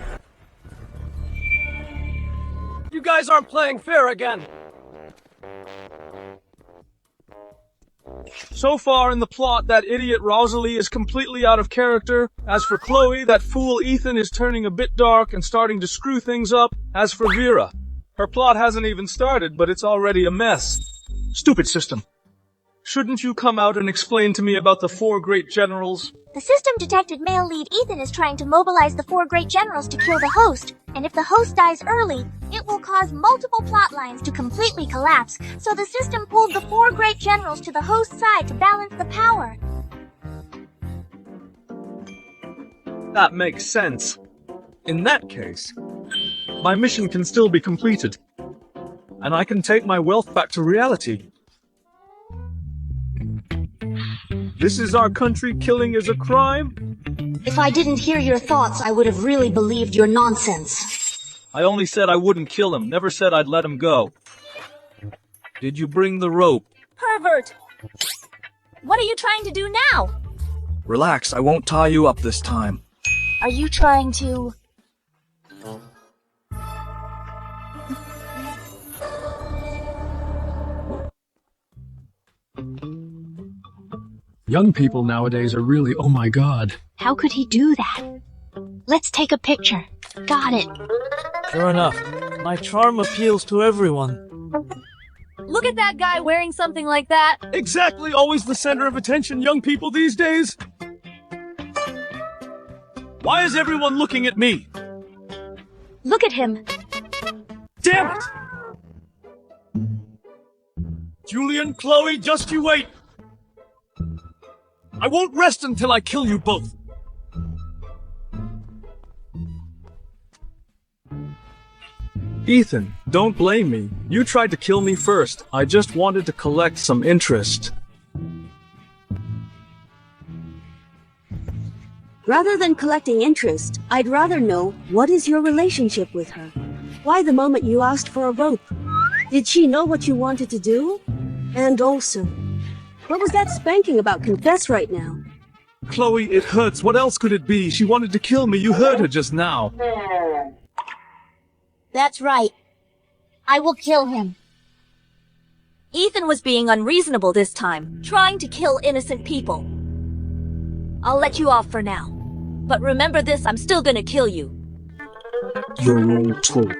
You guys aren't playing fair again. So far in the plot, that idiot Rosalie is completely out of character. As for Chloe, that fool Ethan is turning a bit dark and starting to screw things up. As for Vera, her plot hasn't even started, but it's already a mess. Stupid system. Shouldn't you come out and explain to me about the 4 great generals? The system detected male lead Ethan is trying to mobilize the 4 great generals to kill the host, and if the host dies early, it will cause multiple plot lines to completely collapse, so the system pulled the 4 great generals to the host's side to balance the power. That makes sense. In that case, my mission can still be completed, and I can take my wealth back to reality. This is our country, killing is a crime? If I didn't hear your thoughts, I would have really believed your nonsense. I only said I wouldn't kill him, never said I'd let him go. Did you bring the rope? Pervert! What are you trying to do now? Relax, I won't tie you up this time. Are you trying to... Young people nowadays are really, oh my god. How could he do that? Let's take a picture. Got it. Sure enough, my charm appeals to everyone. Look at that guy wearing something like that. Exactly, always the center of attention, young people these days. Why is everyone looking at me? Look at him. Damn it! Julian, Chloe, just you wait. I won't rest until I kill you both. Ethan, don't blame me. You tried to kill me first. I just wanted to collect some interest. Rather than collecting interest, I'd rather know what is your relationship with her. Why the moment you asked for a rope? Did she know what you wanted to do? And also, what was that spanking about? Confess right now. Chloe, it hurts. What else could it be? She wanted to kill me. You heard her just now. That's right. I will kill him. Ethan was being unreasonable this time, trying to kill innocent people. I'll let you off for now. But remember this, I'm still gonna kill you. Your old talk.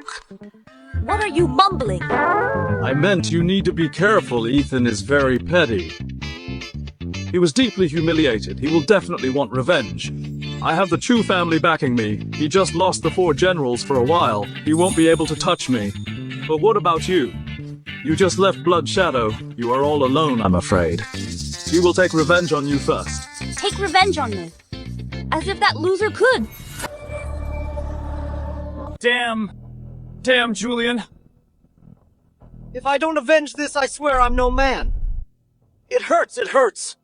What are you mumbling? I meant you need to be careful. Ethan is very petty. He was deeply humiliated. He will definitely want revenge. I have the Chu family backing me. He just lost the 4 generals for a while. He won't be able to touch me. But what about you? You just left Blood Shadow. You are all alone, I'm afraid. He will take revenge on you first. Take revenge on me. As if that loser could. Damn, Julian. If I don't avenge this, I swear I'm no man. It hurts. It hurts.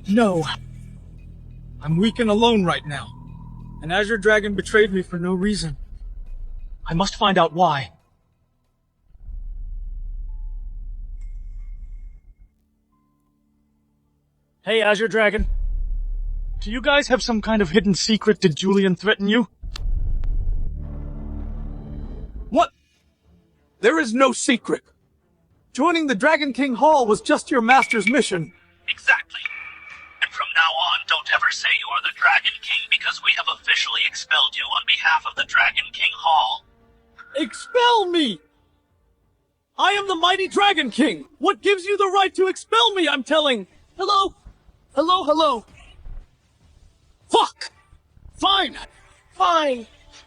No. I'm weak and alone right now. And Azure Dragon betrayed me for no reason. I must find out why. Hey, Azure Dragon. Do you guys have some kind of hidden secret? Did Julian threaten you? What? There is no secret. Joining the Dragon King Hall was just your master's mission. Exactly. And from now on, don't ever say you are the Dragon King because we have officially expelled you on behalf of the Dragon King Hall. Expel me! I am the mighty Dragon King! What gives you the right to expel me, I'm telling? Hello? Hello? Fuck! Fine!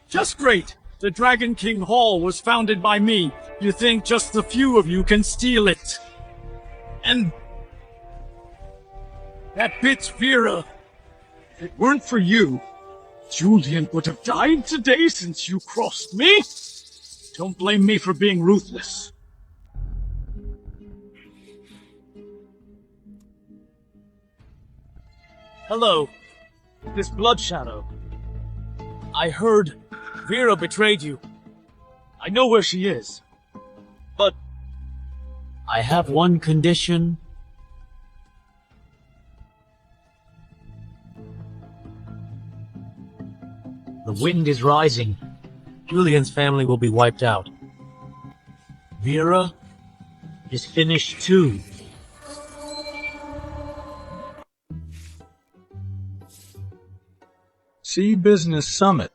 Just great! The Dragon King Hall was founded by me. You think just a few of you can steal it. And... that bitch Vera. If it weren't for you, Julian would have died today since you crossed me. Don't blame me for being ruthless. Hello, this Blood Shadow. I heard Vera betrayed you. I know where she is. But I have one condition. The wind is rising. Julian's family will be wiped out. Vera is finished too. Sea Business Summit.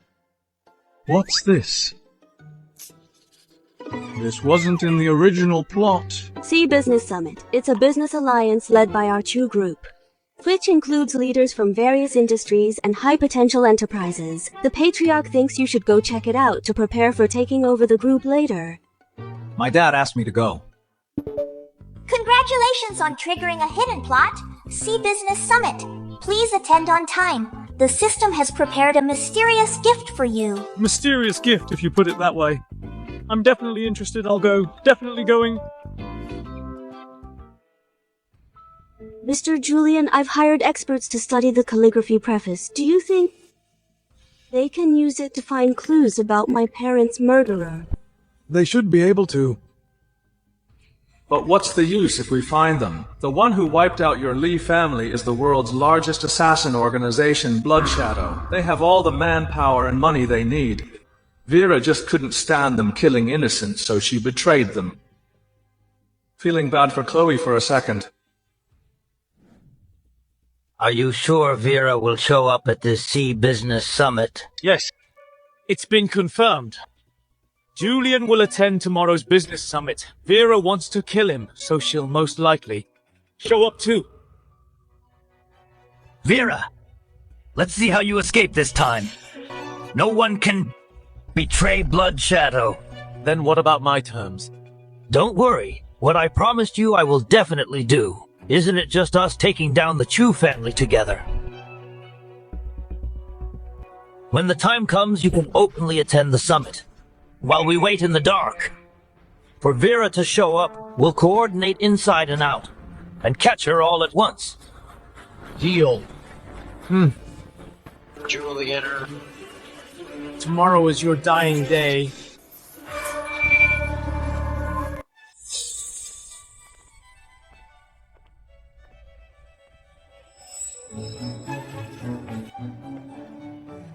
What's this? This wasn't in the original plot. Sea Business Summit. It's a business alliance led by our Chu group, which includes leaders from various industries and high-potential enterprises. The Patriarch thinks you should go check it out to prepare for taking over the group later. My dad asked me to go. Congratulations on triggering a hidden plot, Sea Business Summit. Please attend on time. The system has prepared a mysterious gift for you. Mysterious gift, if you put it that way. I'm definitely interested. I'll go. Definitely going. Mr. Julian, I've hired experts to study the calligraphy preface. Do you think they can use it to find clues about my parents' murderer? They should be able to. But what's the use if we find them? The one who wiped out your Lee family is the world's largest assassin organization, Blood Shadow. They have all the manpower and money they need. Vera just couldn't stand them killing innocents, so she betrayed them. Feeling bad for Chloe for a second. Are you sure Vera will show up at this Sea Business Summit? Yes, it's been confirmed. Julian will attend tomorrow's business summit. Vera wants to kill him, so she'll most likely show up too. Vera, let's see how you escape this time. No one can betray Blood Shadow. Then what about my terms? Don't worry. What I promised you I will definitely do. Isn't it just us taking down the Chu family together? When the time comes, you can openly attend the summit, while we wait in the dark. For Vera to show up, we'll coordinate inside and out, and catch her all at once. Deal. Julian. Tomorrow is your dying day.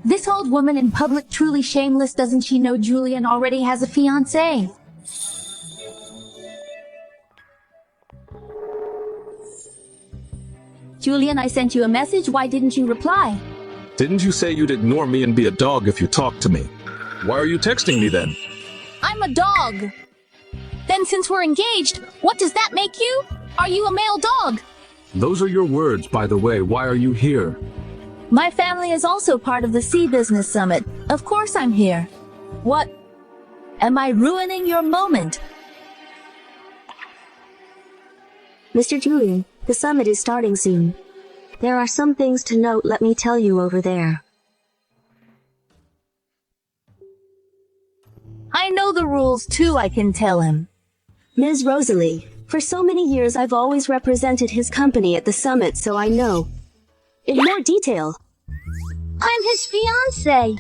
This old woman in public truly shameless. Doesn't she know Julian already has a fiancé? Julian, I sent you a message. Why didn't you reply? Didn't you say you'd ignore me and be a dog if you talked to me? Why are you texting me then? I'm a dog. Then since we're engaged, what does that make you? Are you a male dog? Those are your words, by the way. Why are you here? My family is also part of the Sea Business Summit. Of course I'm here. What? Am I ruining your moment? Mr. Julian, the summit is starting soon. There are some things to note, let me tell you over there. I know the rules too, I can tell him. Ms. Rosalie, for so many years I've always represented his company at the summit, so I know in more detail. I'm his fiancé.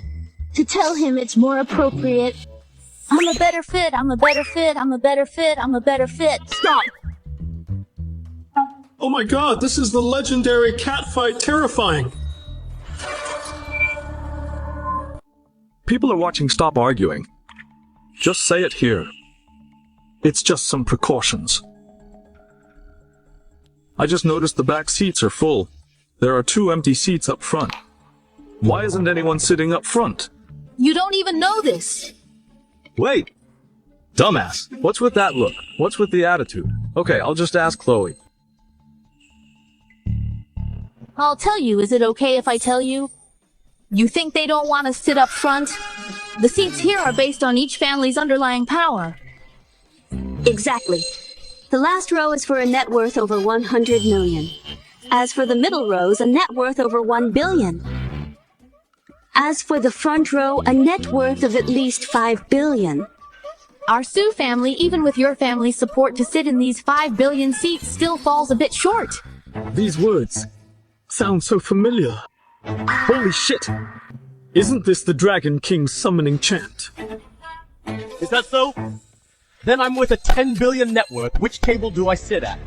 To tell him it's more appropriate. I'm a better fit, I'm a better fit, I'm a better fit, I'm a better fit. Stop! Oh my god, this is the legendary catfight terrifying. People are watching. Stop arguing. Just say it here. It's just some precautions. I just noticed the back seats are full. There are 2 empty seats up front. Why isn't anyone sitting up front? You don't even know this. Wait! Dumbass! What's with that look? What's with the attitude? Okay, I'll just ask Chloe. I'll tell you, is it okay if I tell you? You think they don't want to sit up front? The seats here are based on each family's underlying power. Exactly. The last row is for a net worth over 100 million. As for the middle rows, a net worth over 1 billion. As for the front row, a net worth of at least 5 billion. Our Sioux family, even with your family's support to sit in these 5 billion seats, still falls a bit short. These words sound so familiar. Holy shit! Isn't this the Dragon King's summoning chant? Is that so? Then I'm with a 10 billion net worth. Which table do I sit at?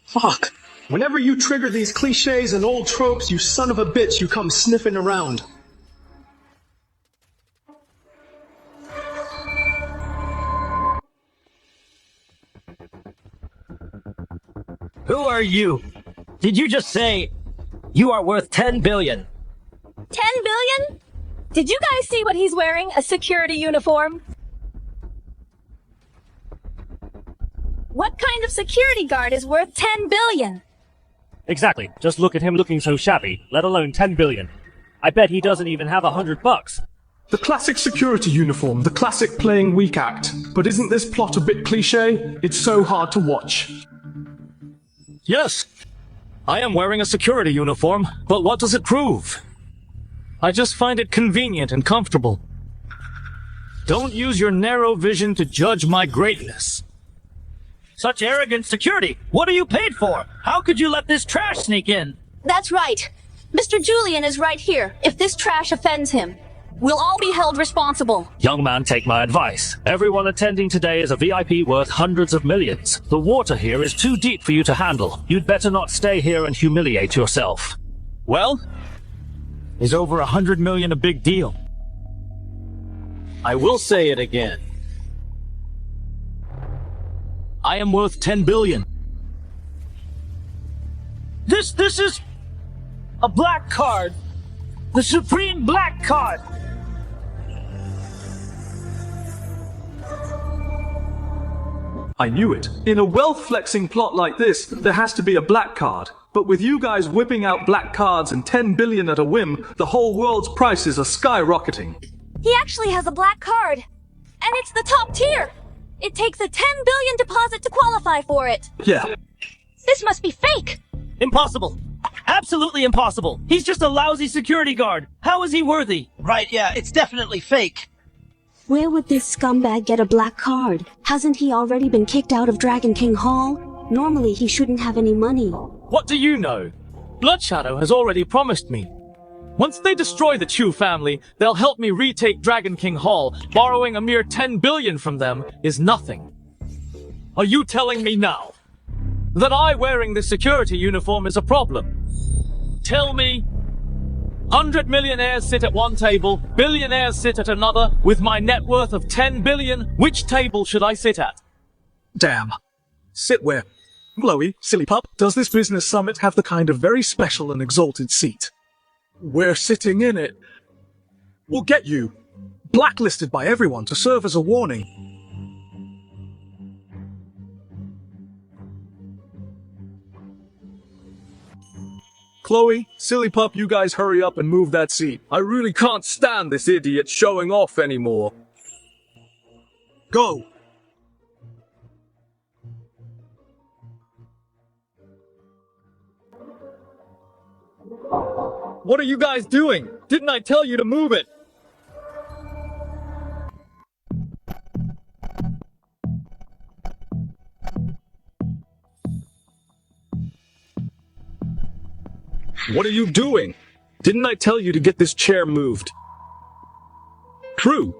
Fuck. Whenever you trigger these cliches and old tropes, you son of a bitch, you come sniffing around. Who are you? Did you just say you are worth 10 billion? 10 billion? Did you guys see what he's wearing? A security uniform? What kind of security guard is worth 10 billion? Exactly. Just look at him looking so shabby, let alone 10 billion. I bet he doesn't even have $100. The classic security uniform, the classic playing weak act. But isn't this plot a bit cliché? It's so hard to watch. Yes, I am wearing a security uniform, but what does it prove? I just find it convenient and comfortable. Don't use your narrow vision to judge my greatness. Such arrogant security! What are you paid for? How could you let this trash sneak in? That's right. Mr. Julian is right here. If this trash offends him, we'll all be held responsible. Young man, take my advice. Everyone attending today is a VIP worth hundreds of millions. The water here is too deep for you to handle. You'd better not stay here and humiliate yourself. Well, is over 100 million a big deal? I will say it again. I am worth 10 billion. This is a black card. The supreme black card. I knew it. In a wealth-flexing plot like this, there has to be a black card. But with you guys whipping out black cards and 10 billion at a whim, the whole world's prices are skyrocketing. He actually has a black card. And it's the top tier. It takes a 10 billion deposit to qualify for it. Yeah. This must be fake. Impossible. Absolutely impossible. He's just a lousy security guard. How is he worthy? Right, yeah, it's definitely fake. Where would this scumbag get a black card? Hasn't he already been kicked out of Dragon King Hall? Normally he shouldn't have any money. What do you know? Bloodshadow has already promised me. Once they destroy the Chu family, they'll help me retake Dragon King Hall. Borrowing a mere 10 billion from them is nothing. Are you telling me now that I wearing this security uniform is a problem? Tell me, 100 millionaires sit at one table, billionaires sit at another. With my net worth of 10 billion, which table should I sit at? Damn. Sit where? Chloe, silly pup, does this business summit have the kind of very special and exalted seat? We're sitting in it. We'll get you. Blacklisted by everyone to serve as a warning. Chloe, silly pup, you guys hurry up and move that seat. I really can't stand this idiot showing off anymore. Go! What are you guys doing? Didn't I tell you to move it? What are you doing? Didn't I tell you to get this chair moved? True.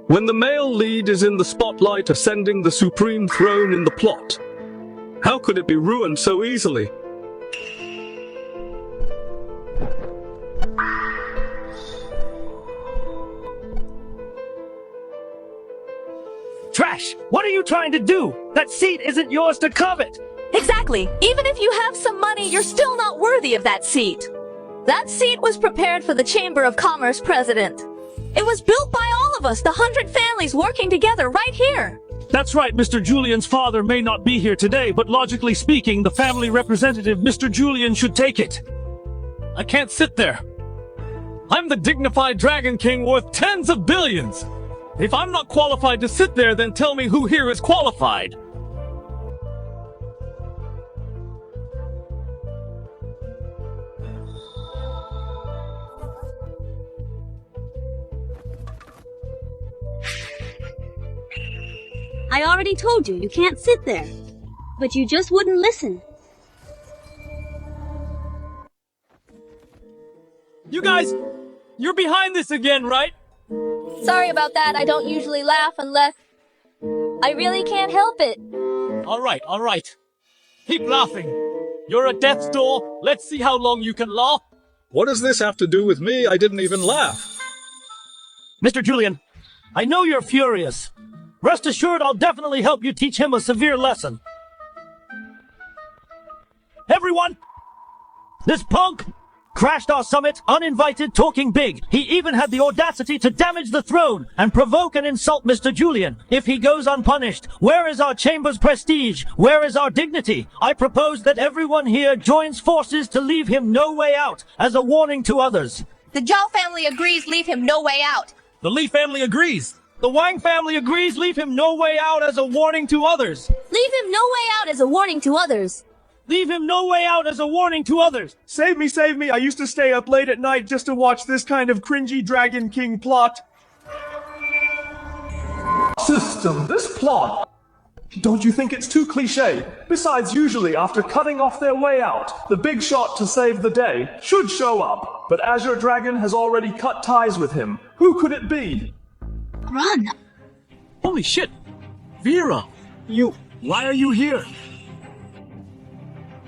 When the male lead is in the spotlight ascending the supreme throne in the plot, how could it be ruined so easily? Trash! What are you trying to do? That seat isn't yours to covet! Exactly. Even if you have some money, you're still not worthy of that seat. That seat was prepared for the Chamber of Commerce president. It was built by all of us, the 100 families working together right here. That's right, Mr. Julian's father may not be here today, but logically speaking, the family representative, Mr. Julian, should take it. I can't sit there. I'm the dignified Dragon King worth tens of billions. If I'm not qualified to sit there, then tell me who here is qualified. I already told you, you can't sit there. But you just wouldn't listen. You guys, you're behind this again, right? Sorry about that. I don't usually laugh unless I really can't help it. All right. Keep laughing. You're a death's door. Let's see how long you can laugh. What does this have to do with me? I didn't even laugh. Mr. Julian, I know you're furious. Rest assured I'll definitely help you teach him a severe lesson. Everyone! This punk crashed our summit, uninvited, talking big. He even had the audacity to damage the throne and provoke and insult Mr. Julian. If he goes unpunished, where is our chamber's prestige? Where is our dignity? I propose that everyone here joins forces to leave him no way out, as a warning to others. The Zhao family agrees, leave him no way out. The Li family agrees. The Wang family agrees, leave him no way out as a warning to others. Leave him no way out as a warning to others. Leave him no way out as a warning to others. Save me, save me. I used to stay up late at night just to watch this kind of cringy Dragon King plot. System, this plot. Don't you think it's too cliché? Besides, usually after cutting off their way out, the big shot to save the day should show up. But Azure Dragon has already cut ties with him. Who could it be? Run! Holy shit! Vera! Why are you here?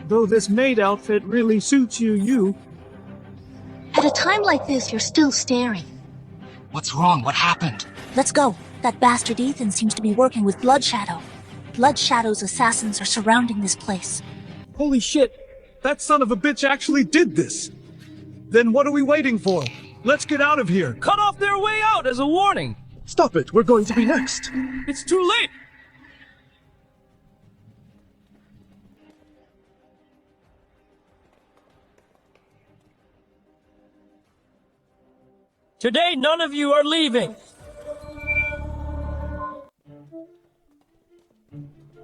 Though this maid outfit really suits you. At a time like this, you're still staring. What's wrong? What happened? Let's go. That bastard Ethan seems to be working with Blood Shadow. Blood Shadow's assassins are surrounding this place. Holy shit! That son of a bitch actually did this! Then what are we waiting for? Let's get out of here! Cut off their way out as a warning. Stop it, we're going to be next. It's too late. Today, none of you are leaving.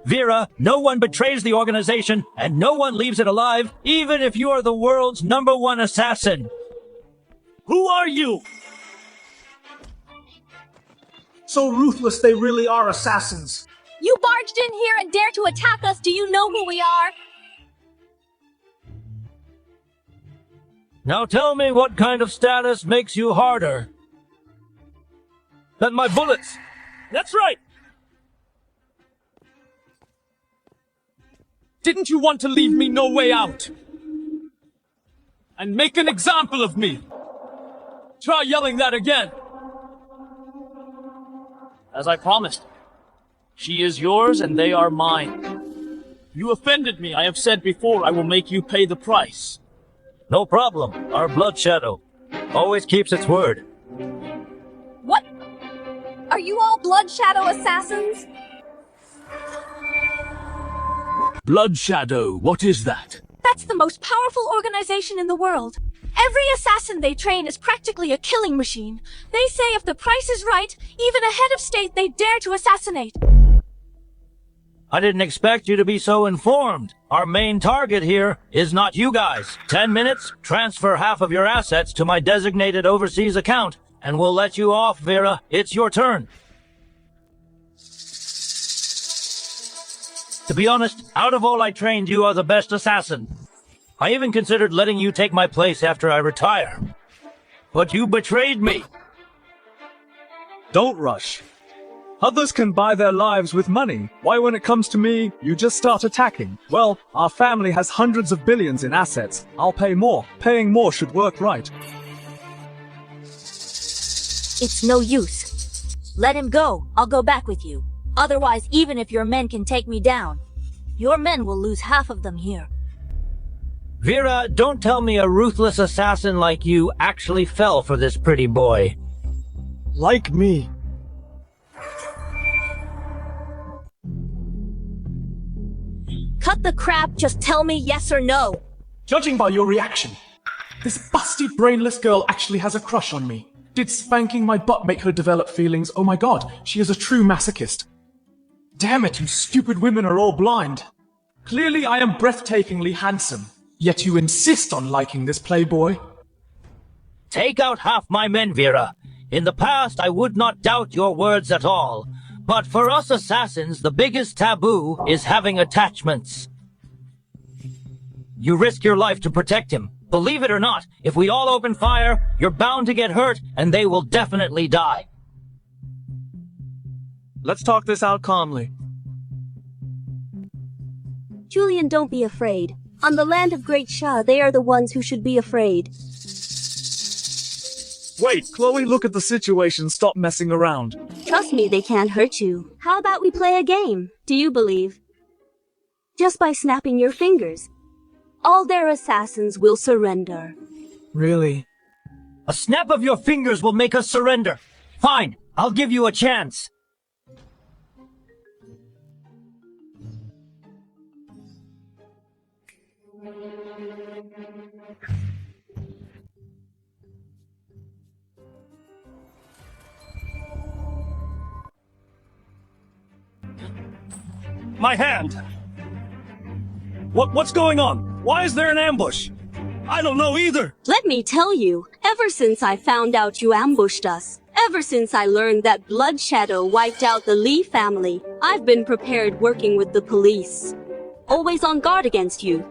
Vera, no one betrays the organization, and no one leaves it alive, even if you are the world's #1 assassin. Who are you? So ruthless they really are assassins. You barged in here and dare to attack us. Do you know who we are? Now tell me what kind of status makes you harder than my bullets. That's right. Didn't you want to leave me no way out? And make an example of me? Try yelling that again. As I promised. She is yours and they are mine. You offended me. I have said before I will make you pay the price. No problem. Our Blood Shadow always keeps its word. What? Are you all Blood Shadow assassins? Blood Shadow, what is that? That's the most powerful organization in the world. Every assassin they train is practically a killing machine. They say if the price is right, even a head of state they dare to assassinate. I didn't expect you to be so informed. Our main target here is not you guys. 10 minutes, transfer half of your assets to my designated overseas account, and we'll let you off, Vera. It's your turn. To be honest, out of all I trained, you are the best assassin. I even considered letting you take my place after I retire. But you betrayed me. Don't rush. Others can buy their lives with money. Why, when it comes to me, you just start attacking? Well, our family has hundreds of billions in assets. I'll pay more. Paying more should work right. It's no use. Let him go. I'll go back with you. Otherwise, even if your men can take me down, your men will lose half of them here. Vera, don't tell me a ruthless assassin like you actually fell for this pretty boy. Like me. Cut the crap, just tell me yes or no. Judging by your reaction, this busty brainless girl actually has a crush on me. Did spanking my butt make her develop feelings? Oh my god, she is a true masochist. Damn it, you stupid women are all blind. Clearly I am breathtakingly handsome, yet you insist on liking this playboy. Take out half my men, Vera. In the past, I would not doubt your words at all. But for us assassins, the biggest taboo is having attachments. You risk your life to protect him. Believe it or not, if we all open fire, you're bound to get hurt, and they will definitely die. Let's talk this out calmly. Julian, don't be afraid. On the land of Great Shah, they are the ones who should be afraid. Wait, Chloe, look at the situation. Stop messing around. Trust me, they can't hurt you. How about we play a game? Do you believe? Just by snapping your fingers. all their assassins will surrender. Really? A snap of your fingers will make us surrender. Fine, I'll give you a chance. My hand! What's going on? Why is there an ambush? I don't know either! Let me tell you, ever since I found out you ambushed us, ever since I learned that Blood Shadow wiped out the Lee family, I've been prepared working with the police. Always on guard against you.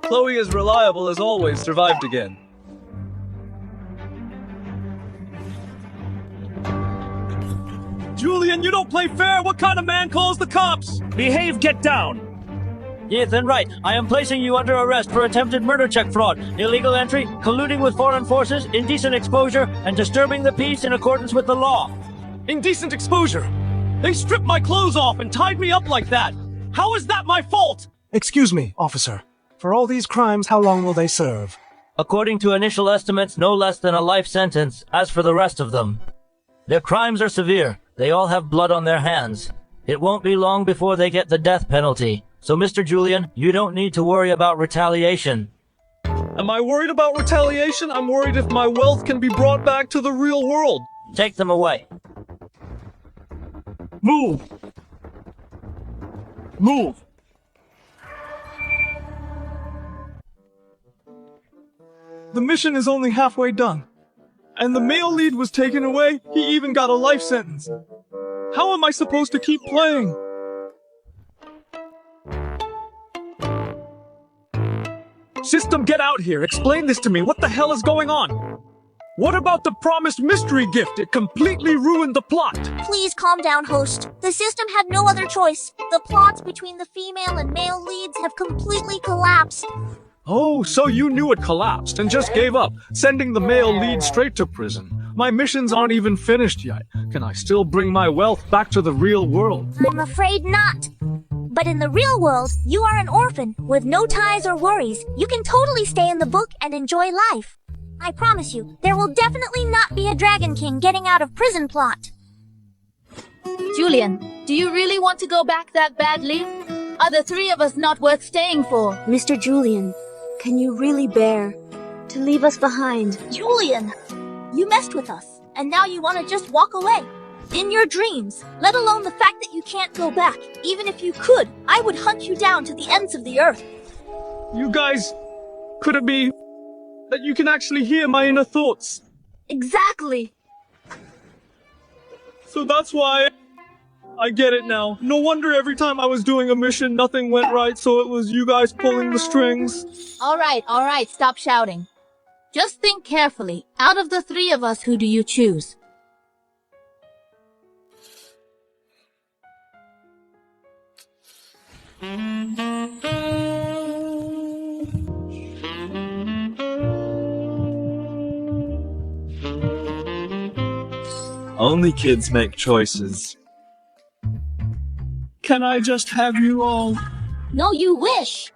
Chloe is reliable as always, survived again. Julian, you don't play fair! What kind of man calls the cops? Behave, get down! Ethan, right. I am placing you under arrest for attempted murder check fraud, illegal entry, colluding with foreign forces, indecent exposure, and disturbing the peace in accordance with the law. Indecent exposure? They stripped my clothes off and tied me up like that! How is that my fault? Excuse me, officer. For all these crimes, how long will they serve? According to initial estimates, no less than a life sentence. As for the rest of them, their crimes are severe. They all have blood on their hands. It won't be long before they get the death penalty. So, Mr. Julian, you don't need to worry about retaliation. Am I worried about retaliation? I'm worried if my wealth can be brought back to the real world. Take them away. Move! Move! The mission is only halfway done. And the male lead was taken away, he even got a life sentence. How am I supposed to keep playing? System, get out here! Explain this to me! What the hell is going on? What about the promised mystery gift? It completely ruined the plot! Please calm down, host. The system had no other choice. The plots between the female and male leads have completely collapsed. Oh, so you knew it collapsed and just gave up, sending the male lead straight to prison. My missions aren't even finished yet. Can I still bring my wealth back to the real world? I'm afraid not. But in the real world, you are an orphan with no ties or worries. You can totally stay in the book and enjoy life. I promise you, there will definitely not be a Dragon King getting out of prison plot. Julian, do you really want to go back that badly? Are the three of us not worth staying for? Mr. Julian, can you really bear to leave us behind? Julian, you messed with us, and now you want to just walk away. In your dreams, let alone the fact that you can't go back. Even if you could, I would hunt you down to the ends of the earth. You guys, could it be that you can actually hear my inner thoughts? Exactly. So that's why I get it now. No wonder every time I was doing a mission, nothing went right, so it was you guys pulling the strings. All right, stop shouting. Just think carefully. Out of the three of us, who do you choose? Only kids make choices. Can I just have you all? No, you wish.